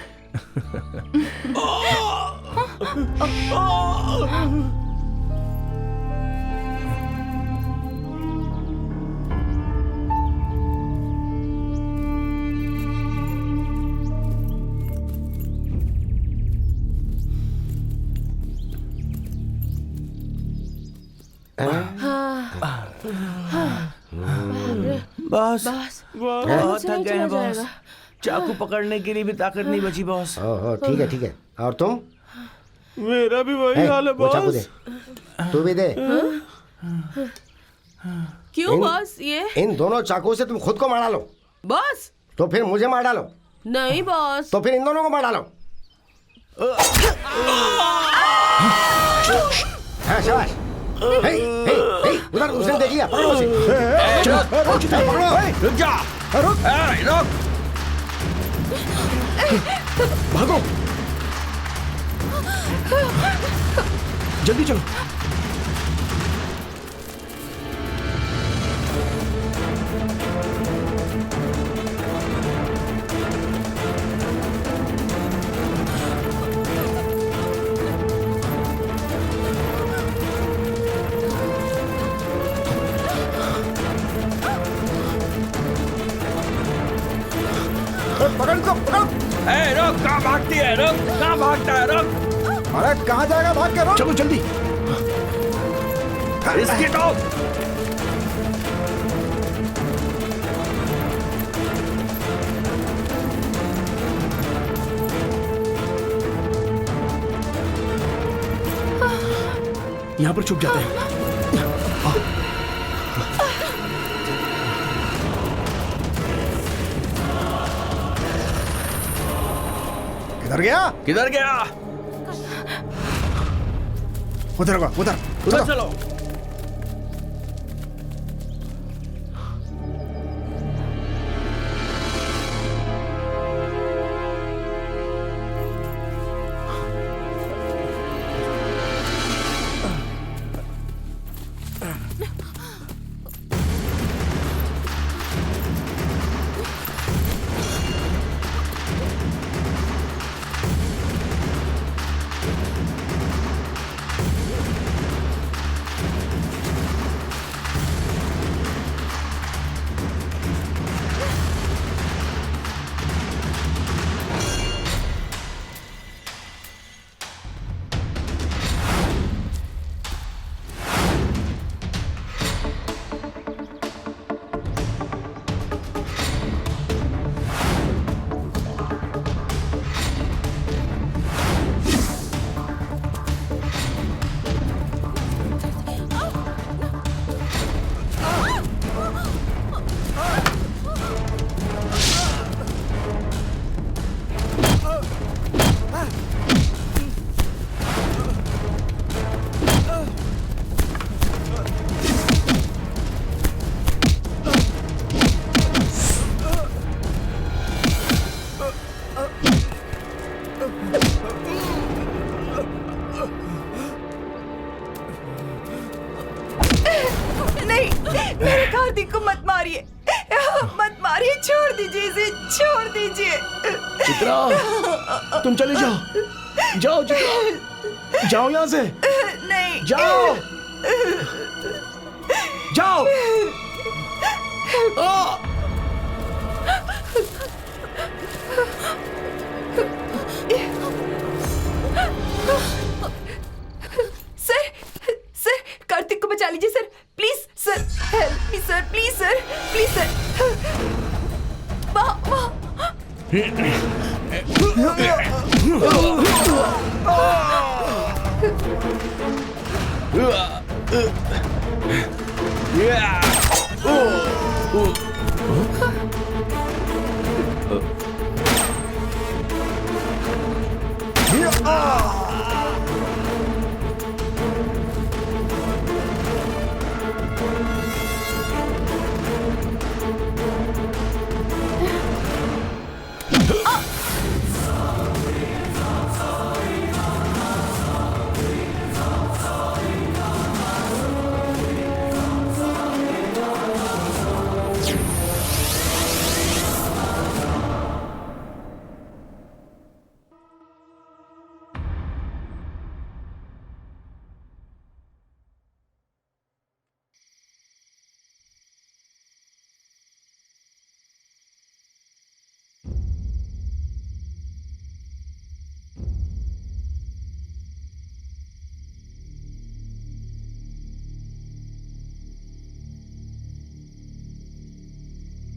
बॉस बहुत थक गए हैं बॉस। चाकू पकड़ने के लिए भी ताकत नहीं बची बॉस। ठीक है। और तुम? मेरा भी वही हाल है वो चाकू बॉस। दे। तू भी दे। क्यों बॉस? ये इन दोनों चाकू से तुम खुद को मार डालो। बॉस तो फिर मुझे मार डालो। नहीं बॉस। तो फिर इन दोनों को मार डालो। हाँ शाबाश। हे, उधर उसने देख लिया। पकड़ो उसे। रुक जा। रुक। भागो, जल्दी चलो। पकड़ इसको, पकड़। रुक, कहाँ भागती है? रुक, कहाँ भागता है? रुक। अरे कहाँ जाएगा, भाग के रुक। चलो जल्दी। इसकी डॉग। यहाँ पर छुप जाते हैं। किधर गया? किधर गया? उधर होगा, उधर उधर चलो। मेरे कार्तिक को मत मारिए, मत मारिए, छोड़ दीजिए इसे, छोड़ दीजिए। चित्रा, तुम चले जाओ, जाओ चित्रा, जाओ यहाँ से। नहीं, जाओ, जाओ। सर, कार्तिक को बचा लीजिए sir, please sir, help me sir, please sir, please sir.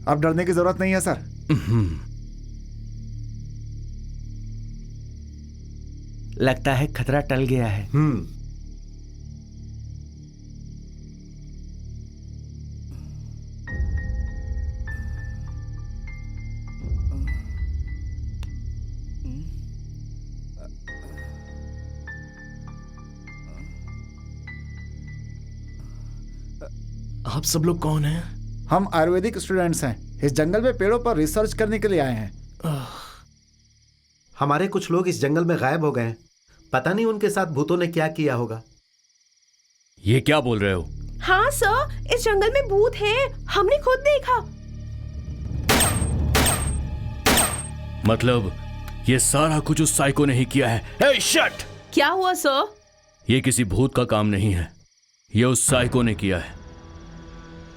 अब डरने की जरूरत नहीं है सर। लगता है खतरा टल गया है। आप सब लोग कौन हैं? हम आयुर्वेदिक स्टूडेंट्स हैं, इस जंगल में पेड़ों पर रिसर्च करने के लिए आए हैं। हमारे कुछ लोग इस जंगल में गायब हो गए हैं, पता नहीं उनके साथ भूतों ने क्या किया होगा। ये क्या बोल रहे हो? हाँ सर, इस जंगल में भूत है, हमने खुद देखा। मतलब ये सारा कुछ उस साइको ने ही किया है। हे शट! क्या हुआ सर? ये किसी भूत का काम नहीं है, ये उस साइको ने किया है।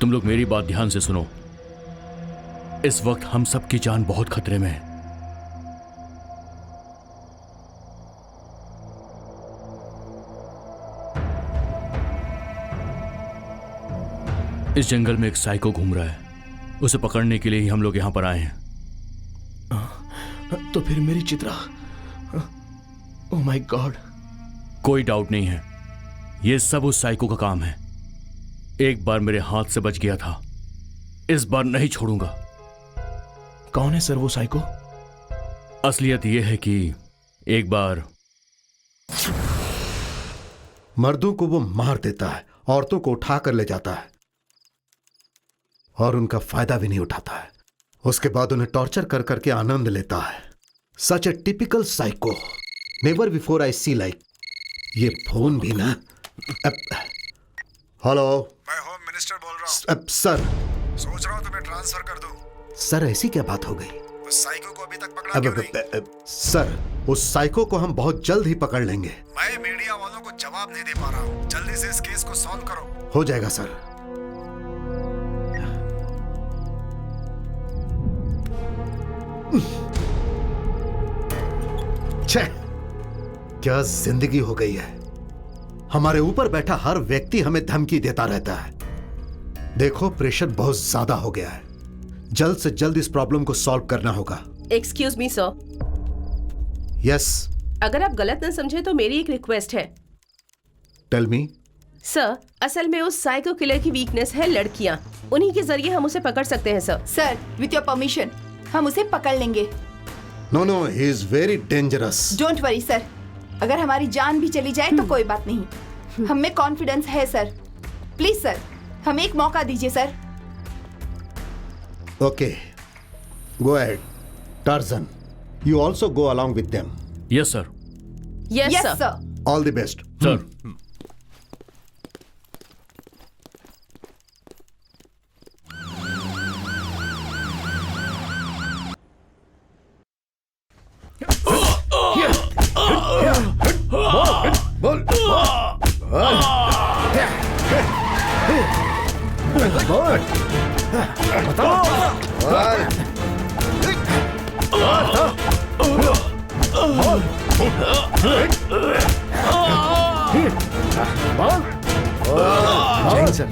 तुम लोग मेरी बात ध्यान से सुनो। इस वक्त हम सबकी जान बहुत खतरे में है। इस जंगल में एक साइको घूम रहा है, उसे पकड़ने के लिए ही हम लोग यहाँ पर आए हैं। तो फिर मेरी चित्रा, ओह माय गॉड। कोई डाउट नहीं है, ये सब उस साइको का काम है। एक बार मेरे हाथ से बच गया था, इस बार नहीं छोड़ूंगा। कौन है सर वो साइको? असलियत यह है कि एक बार मर्दों को वो मार देता है, औरतों को उठा कर ले जाता है और उनका फायदा भी नहीं उठाता है। उसके बाद उन्हें टॉर्चर कर करके आनंद लेता है। Such a typical psycho, never before I see like. ये फोन भी ना। हेलो, मैं होम मिनिस्टर बोल रहा सर। सोच रहा हूँ तुम्हें ट्रांसफर कर दूं। सर ऐसी क्या बात हो गई? उस साइको को अभी तक पकड़ा क्यों नहीं? सर, उस साइको को हम बहुत जल्द ही पकड़ लेंगे। मैं मीडिया वालों को जवाब नहीं दे पा रहा हूँ। जल्दी से इस केस को सॉल्व करो। हो जाएगा सर। छे, क्या जिंदगी हो गई है। हमारे ऊपर बैठा हर व्यक्ति हमें धमकी देता रहता है। देखो, प्रेशर बहुत ज्यादा हो गया है। जल्द से जल्द इस प्रॉब्लम को सॉल्व करना होगा। एक्सक्यूज मी सर, यस, अगर आप गलत न समझे तो मेरी एक रिक्वेस्ट है। Tell me. सर, असल में उस साइको किलर की वीकनेस है लड़कियां। उन्हीं के जरिए हम उसे पकड़ सकते हैं sir. Sir, with your permission हम उसे पकड़ लेंगे। No no, he is very dangerous. Don't worry sir, अगर हमारी जान भी चली जाए तो कोई बात नहीं, हम में कॉन्फिडेंस है सर। प्लीज सर, हमें एक मौका दीजिए sir. Okay, go ahead. Torsion, you also go along with them. Yes sir. Yes yes sir. Sir. All the best sir. जय सर।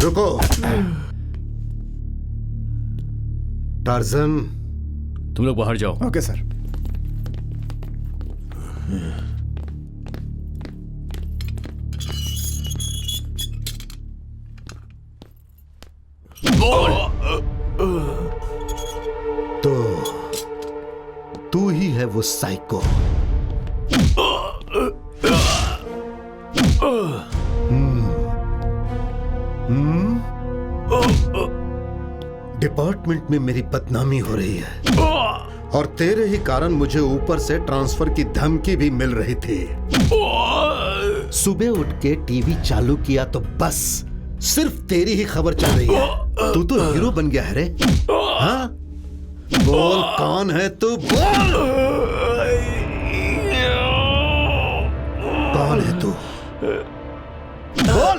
रुको। टार्जन, तुम लोग बाहर जाओ। Okay sir. तो तू ही है वो साइको। डिपार्टमेंट में मेरी बदनामी हो रही है और तेरे ही कारण मुझे ऊपर से ट्रांसफर की धमकी भी मिल रही थी। सुबह उठ के टीवी चालू किया तो बस सिर्फ तेरी ही खबर चल रही है। तू तो हीरो बन गया है रे। हाँ, बोल कौन है तू, बोल कौन है तू, बोल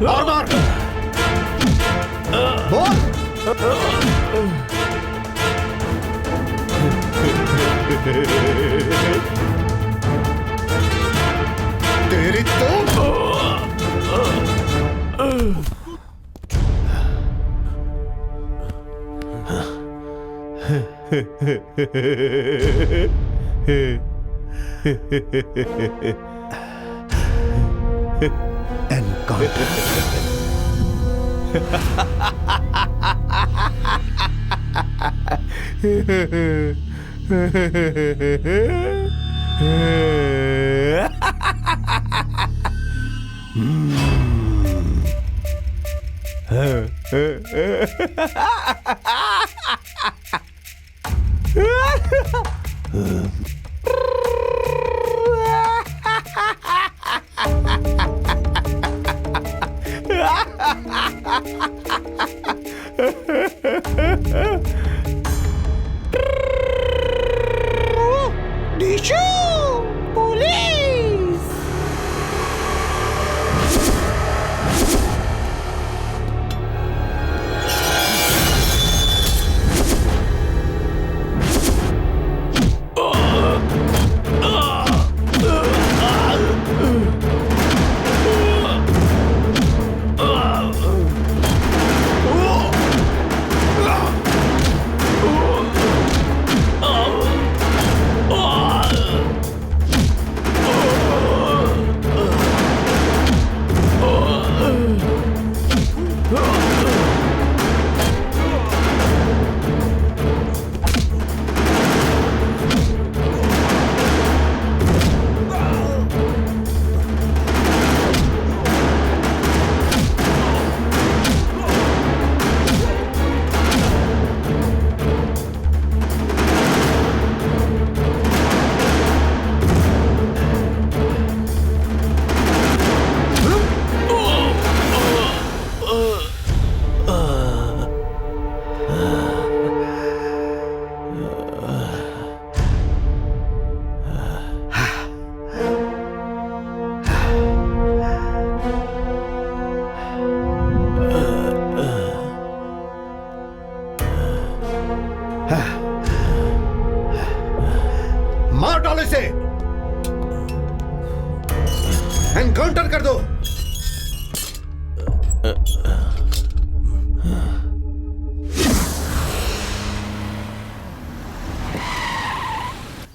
और मार, बोल। तेरी तो एनकाउंटर कर दो।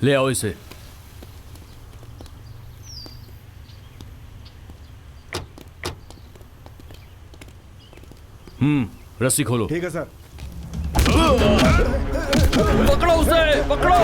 ले आओ इसे। रस्सी खोलो। ठीक है सर। पकड़ो उसे, पकड़ो।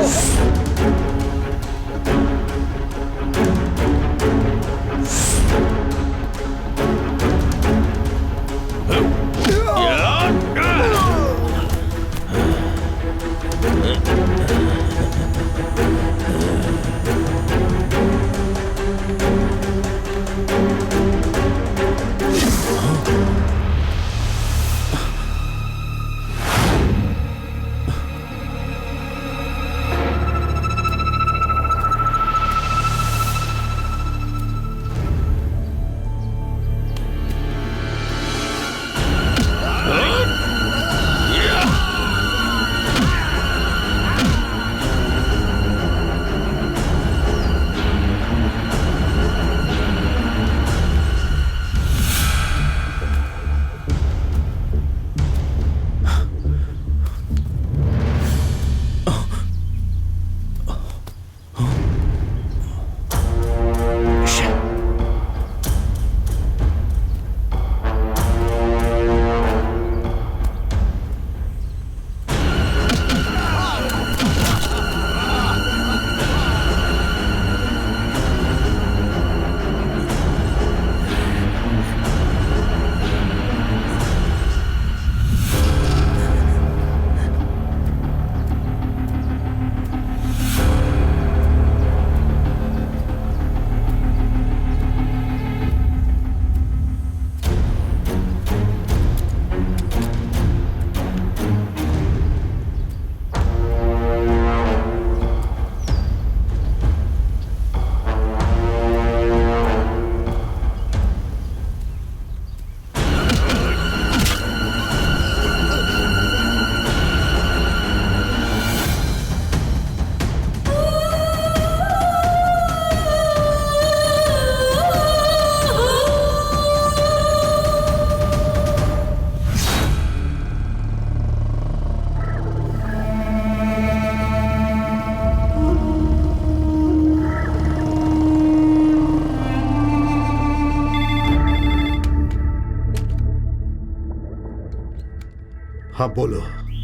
हाँ बोलो।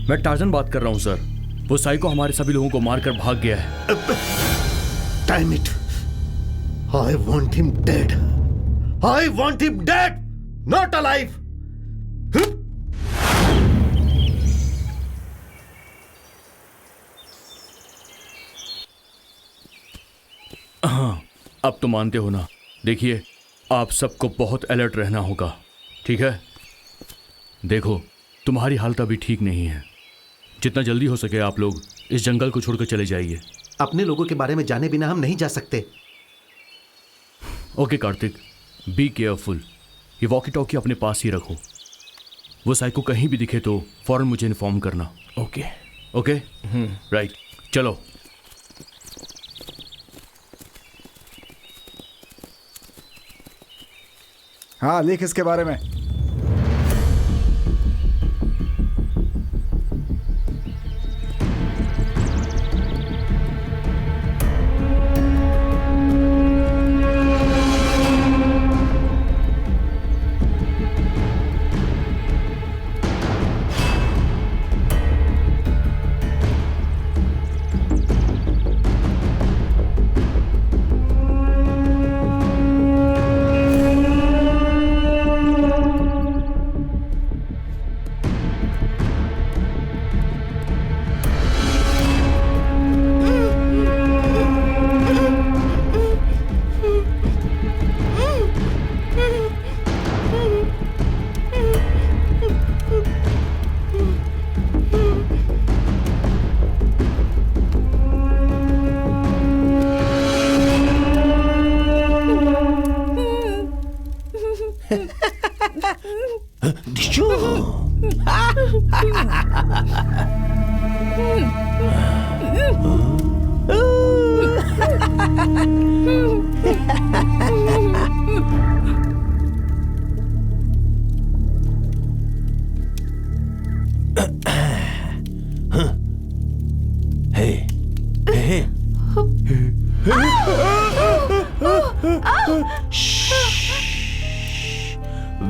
मैं टार्जन बात कर रहा हूं सर। वो साइको हमारे सभी लोगों को मारकर भाग गया है। Damn it! I want him dead. I want him dead, not alive. हाँ, अब तो मानते हो ना। देखिए, आप सबको बहुत अलर्ट रहना होगा, ठीक है? देखो, तुम्हारी हालत अभी ठीक नहीं है। जितना जल्दी हो सके आप लोग इस जंगल को छोड़कर चले जाइए। अपने लोगों के बारे में जाने बिना हम नहीं जा सकते। Okay Kartik, be careful. ये वॉकी टॉकी अपने पास ही रखो। वो साइको कहीं भी दिखे तो फौरन मुझे इन्फॉर्म करना। ओके ओके राइट, चलो। हाँ, लिख इसके बारे में।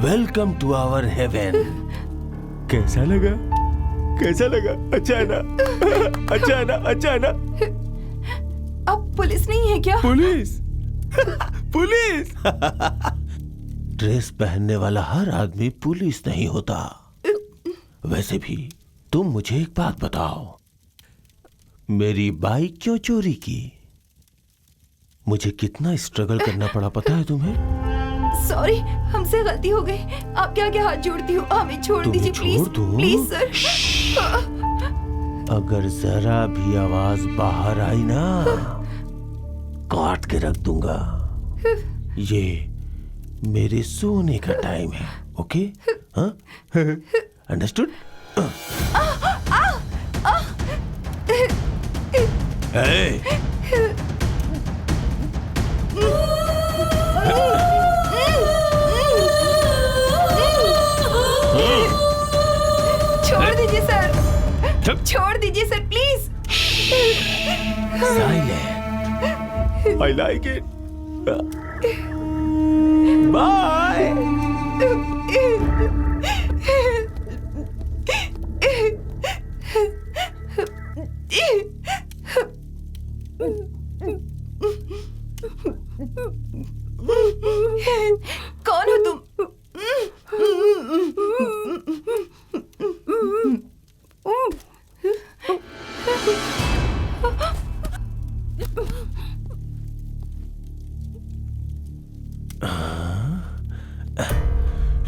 Welcome to our heaven. कैसा लगा? कैसा लगा? अच्छा है ना? अच्छा है ना? अच्छा है ना? अब पुलिस नहीं है क्या? पुलिस? पुलिस? ड्रेस पहनने वाला हर आदमी पुलिस नहीं होता। वैसे भी तुम मुझे एक बात बताओ, मेरी बाइक क्यों चोरी की? मुझे कितना स्ट्रगल करना पड़ा पता है तुम्हें? सॉरी, हमसे गलती हो गई। आपके आगे हाथ जोड़ती हूँ, हमें छोड़ तुम्हें दीजिए प्लीज। छोड़ दूं? Please sir. अगर जरा भी आवाज बाहर आई ना, काट के रख दूंगा। ये मेरे सोने का टाइम है, ओके? हाँ? अंडरस्टूड? छोड़ दीजिए सर, चुप। छोड़ दीजिए sir please. Silent. I like it. Bye. कौन हो तुम?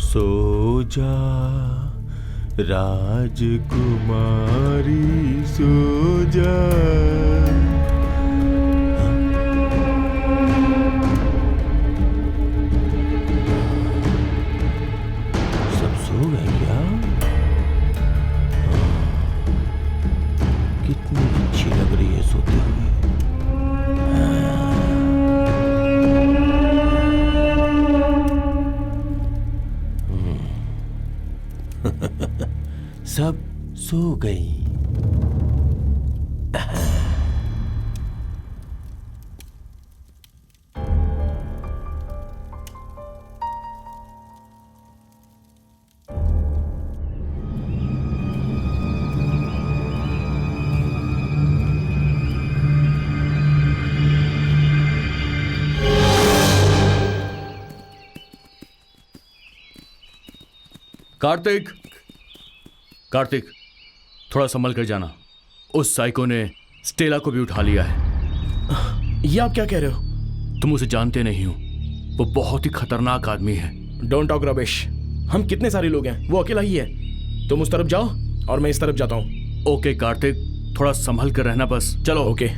सो जा राजकुमारी, सो जा। सब सो गए क्या? कितनी अच्छी लग रही है सोते हुए। सब सो गई। कार्तिक, कार्तिक, थोड़ा संभल कर जाना। उस साइको ने स्टेला को भी उठा लिया है। ये आप क्या कह रहे हो? तुम उसे जानते नहीं हो, वो बहुत ही खतरनाक आदमी है। Don't talk rubbish. हम कितने सारे लोग हैं, वो अकेला ही है। तुम उस तरफ जाओ और मैं इस तरफ जाता हूँ। ओके कार्तिक, थोड़ा संभल कर रहना बस। चलो। ओके।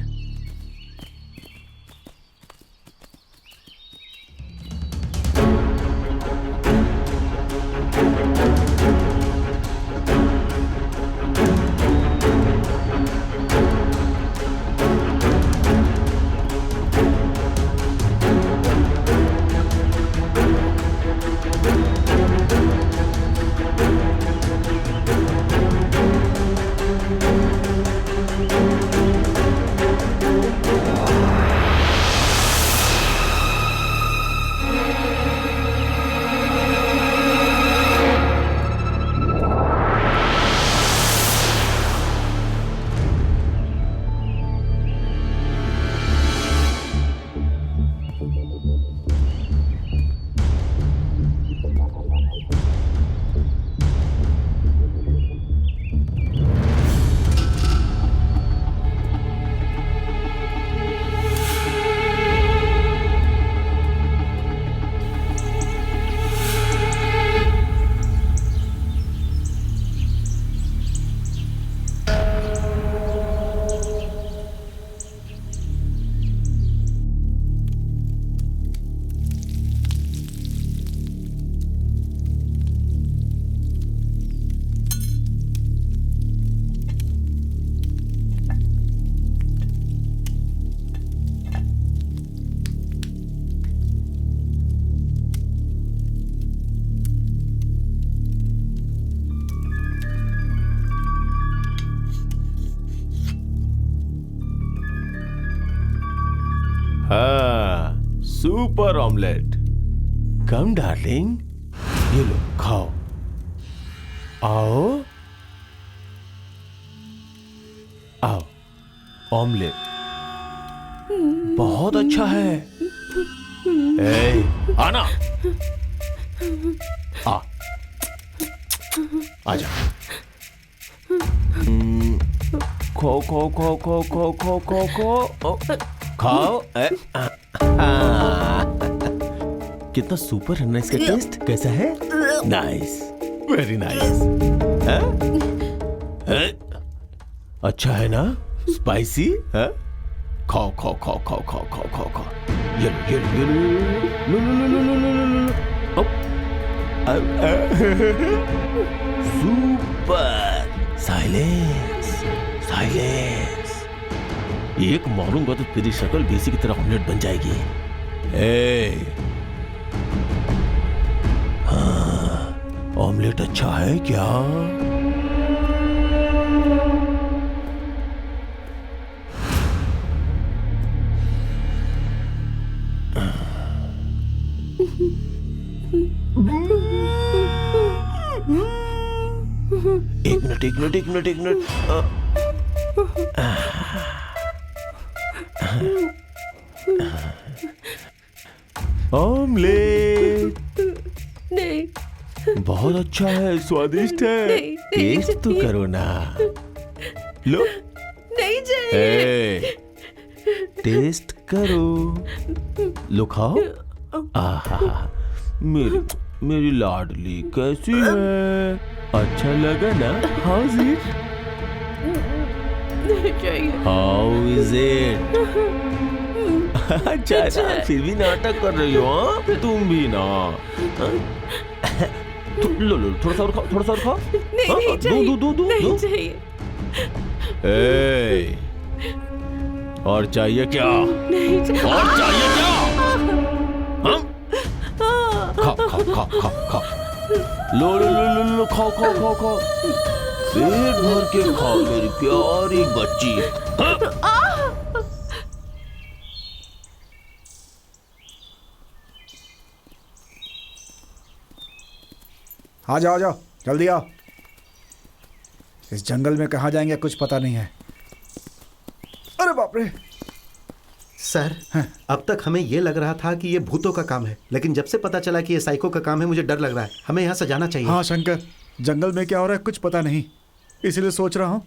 हाँ, सुपर ऑमलेट। Come darling. ये लो खाओ। आओ आओ, ऑमलेट बहुत अच्छा है। ए, आना आ आजा। खो खो खो खो खो खो खो खो खाओ। कितना सुपर है ना इसका टेस्ट। कैसा है? Nice, very nice. अच्छा है ना? स्पाइसी है? खाओ खाओ खाओ खाओ खाओ खाओ खाओ खाओ। ये सुपर। Silence silence. एक मारूंगा तो तेरी शक्ल देसी की तरह ऑमलेट बन जाएगी। हाँ, ऑमलेट अच्छा है क्या? एक मिनट। ऑमलेट नहीं, बहुत अच्छा है, स्वादिष्ट है। नहीं, टेस्ट तो चाहिए। करो ना। लो, नहीं चाहिए। टेस्ट करो। लो खाओ। आहा, मेरी लाडली कैसी है? अच्छा लगा ना? How is it? नहीं चाहिए। How is it? अच्छा, फिर भी नाटक कर रही हो। हाँ? तुम भी ना। लो थोड़ा सा और खाओ। नहीं चाहिए। दो। चाहिए। ए, और चाहिए क्या? नहीं चाहिए। और चाहिए क्या? हाँ? खाओ। लो, खाओ। पेट भर के खाओ मेरी प्यारी बच्ची। हाँ? आ जाओ जल्दी आओ। इस जंगल में कहाँ जाएंगे कुछ पता नहीं है। अरे बाप रे। सर, अब तक हमें यह लग रहा था कि ये भूतों का काम है, लेकिन जब से पता चला कि ये साइको का काम है मुझे डर लग रहा है। हमें यहाँ से जाना चाहिए। हाँ शंकर, जंगल में क्या हो रहा है कुछ पता नहीं, इसलिए सोच रहा हूँ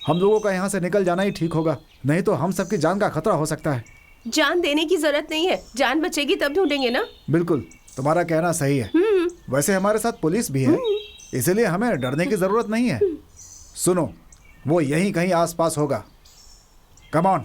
हम लोगों का यहाँ से निकल जाना ही ठीक होगा, नहीं तो हम सबकी जान का खतरा हो सकता है। जान देने की जरूरत नहीं है, जान बचेगी तब ढूंढेंगे ना। बिल्कुल, तुम्हारा कहना सही है। वैसे हमारे साथ पुलिस भी है, इसलिए हमें डरने की जरूरत नहीं है। सुनो, वो यहीं कहीं आसपास होगा। Come on.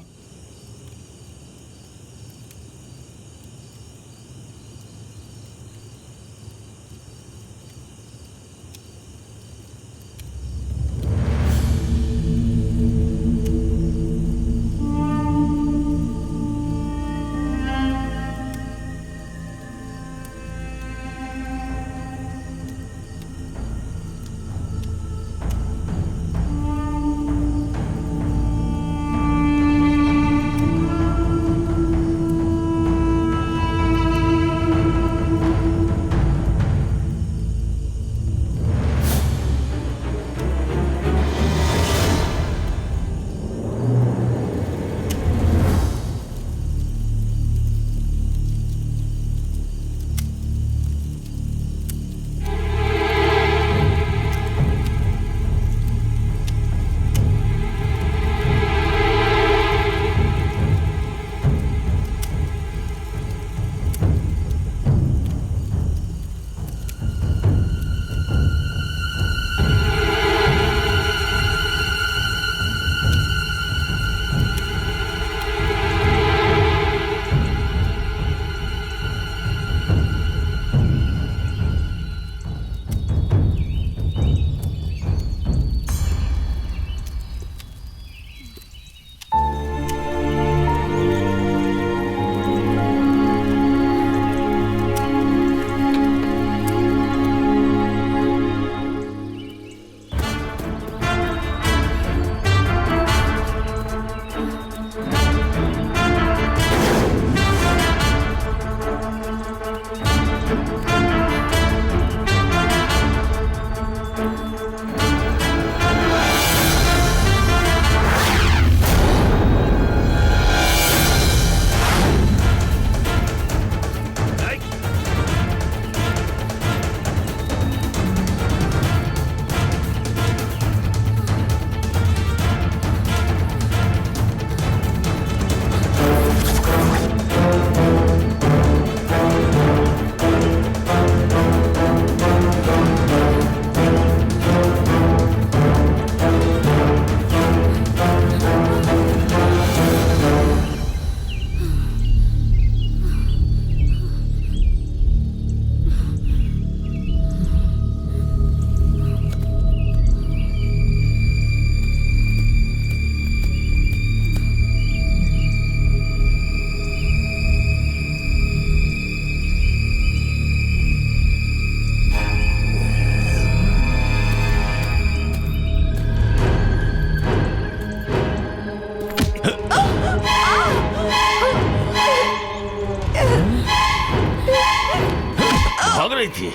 भाग रही थी।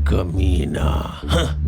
कमीना। हाँ।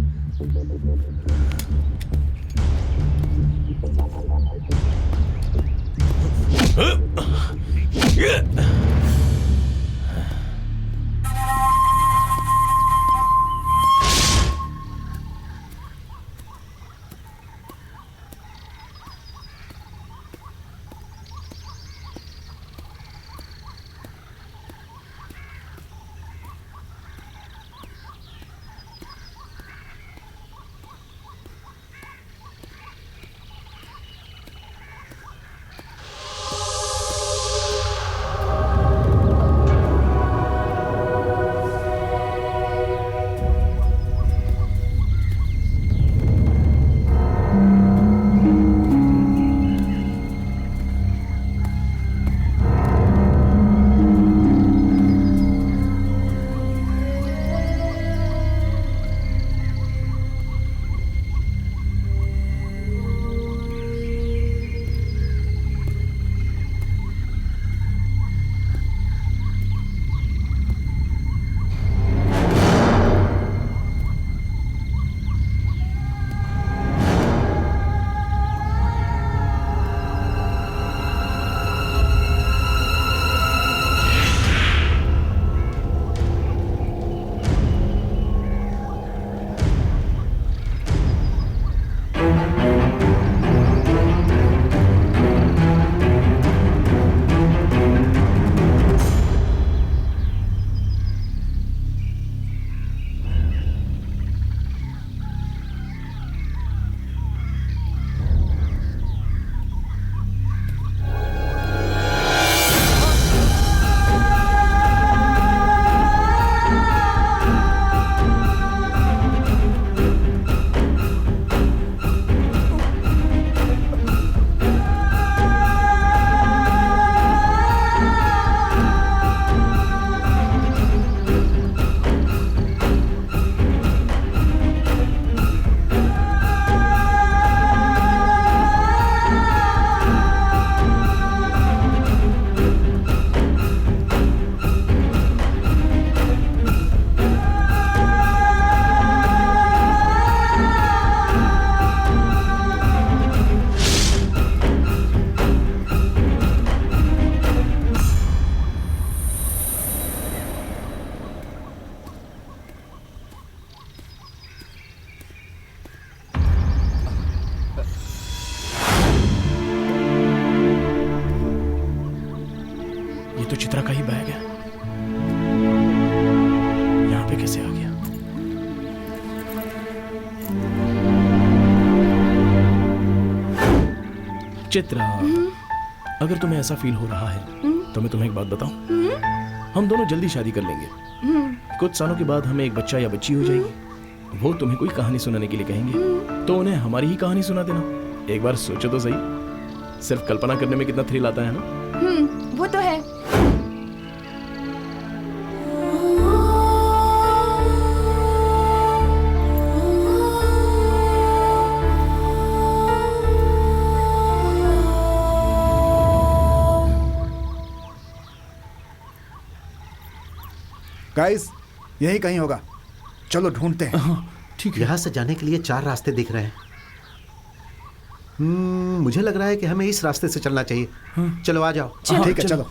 तो चित्रा का ही बैग है। यहाँ पे कैसे आ गया? चित्रा, अगर तुम्हें ऐसा फील हो रहा है तो मैं तुम्हें एक बात बताऊं। हम दोनों जल्दी शादी कर लेंगे। कुछ सालों के बाद हमें एक बच्चा या बच्ची हो जाएगी। वो तुम्हें कोई कहानी सुनाने के लिए कहेंगे तो उन्हें हमारी ही कहानी सुना देना। एक बार सोचो तो सही, सिर्फ कल्पना करने में कितना थ्रिल आता है ना। वो तो है। गाइस, यही कहीं होगा, चलो ढूंढते हैं। ठीक है। यहाँ से जाने के लिए 4 रास्ते दिख रहे हैं। मुझे लग रहा है कि हमें इस रास्ते से चलना चाहिए। चलो आ जाओ। ठीक है, चलो।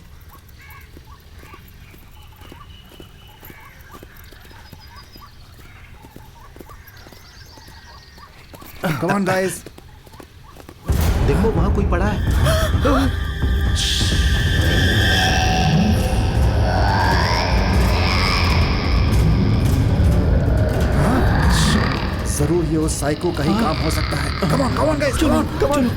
Come on guys. देखो वहां कोई पड़ा है। जरूर ये उस साइको का ही काम हो सकता है। Come on guys, come on.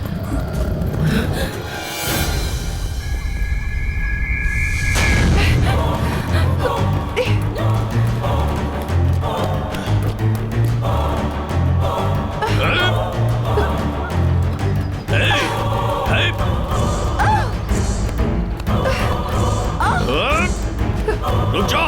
रुक जा।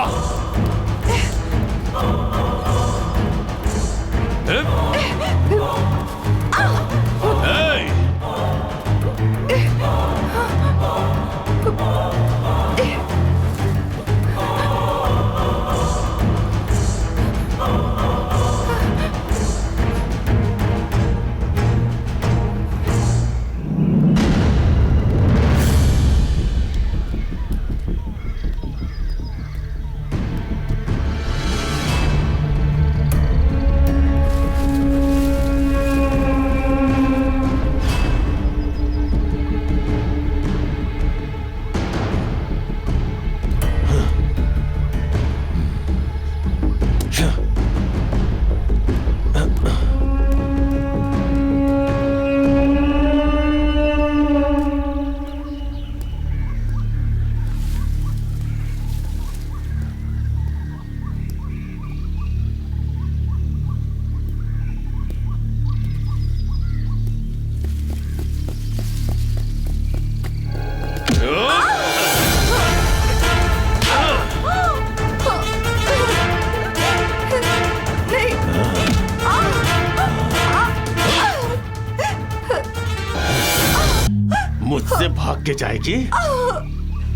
मुझसे भाग के जाएगी?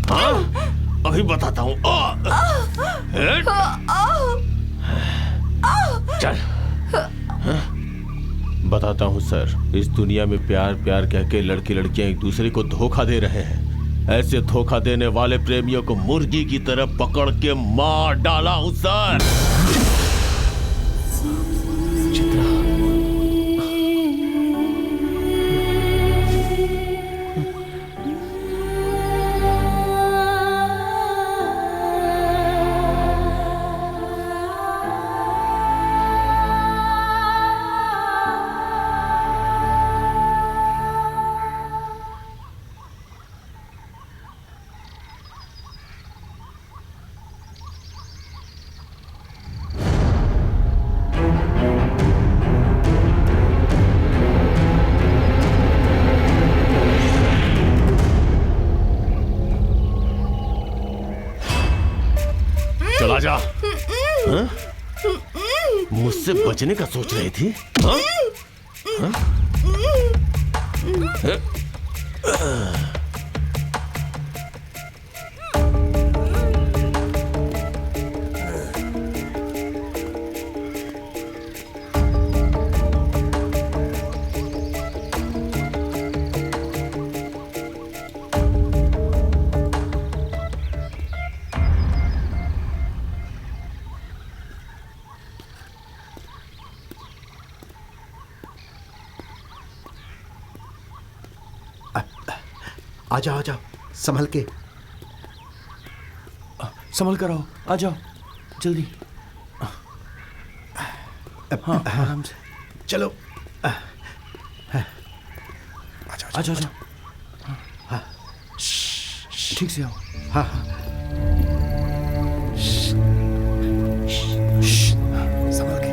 हाँ? अभी बताता हूँ। चल। बताता हूँ सर, इस दुनिया में प्यार प्यार कह के लड़के लड़कियां एक दूसरे को धोखा दे रहे हैं। ऐसे धोखा देने वाले प्रेमियों को मुर्गी की तरह पकड़ के मार डाला हूँ सर। चला जा। हाँ? मुझसे बचने का सोच रही थी? हाँ? हाँ? आ जाओ संभल के। संभल कर आओ, आ जाओ जल्दी। हाँ आराम से चलो। आ जाओ जाओ। हाँ ठीक से आओ। हाँ हाँ संभल के।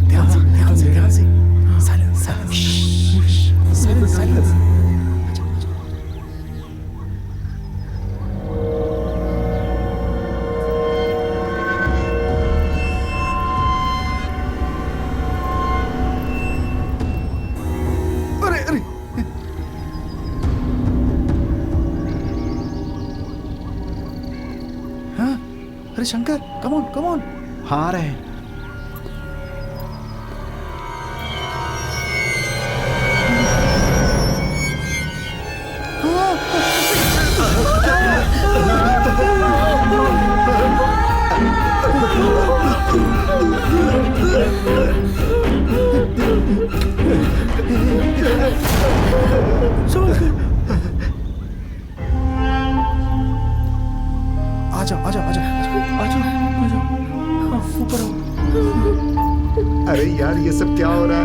ध्यान से ध्यान से ध्यान से। Silence silence silence. अरे शंकर, कम ऑन। हाँ आ रहे हैं। ऊपर आओ। अरे यार ये सब क्या हो रहा है?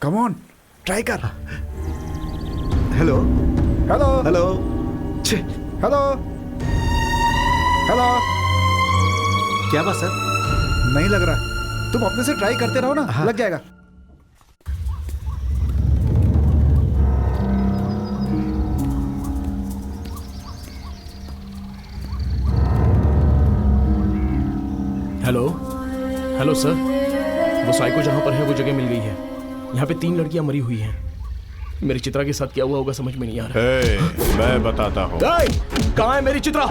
कम ऑन, ट्राई कर। Hello hello hello. Hello hello. क्या बात सर? नहीं लग रहा, तुम अपने से ट्राई करते रहो ना। हाँ। लग जाएगा। हेलो सर, वो साइको जहां पर है वो जगह मिल गई है। यहाँ पे 3 लड़कियां मरी हुई हैं। मेरी चित्रा के साथ क्या हुआ होगा समझ में नहीं आ रहा। मैं बताता हूँ। कहाँ है मेरी चित्रा?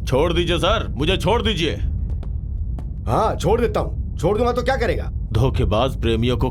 छोड़ दीजिए सर, मुझे छोड़ दीजिए। हाँ छोड़ देता हूँ। छोड़ दूंगा तो क्या करेगा? धोखेबाज प्रेमियों को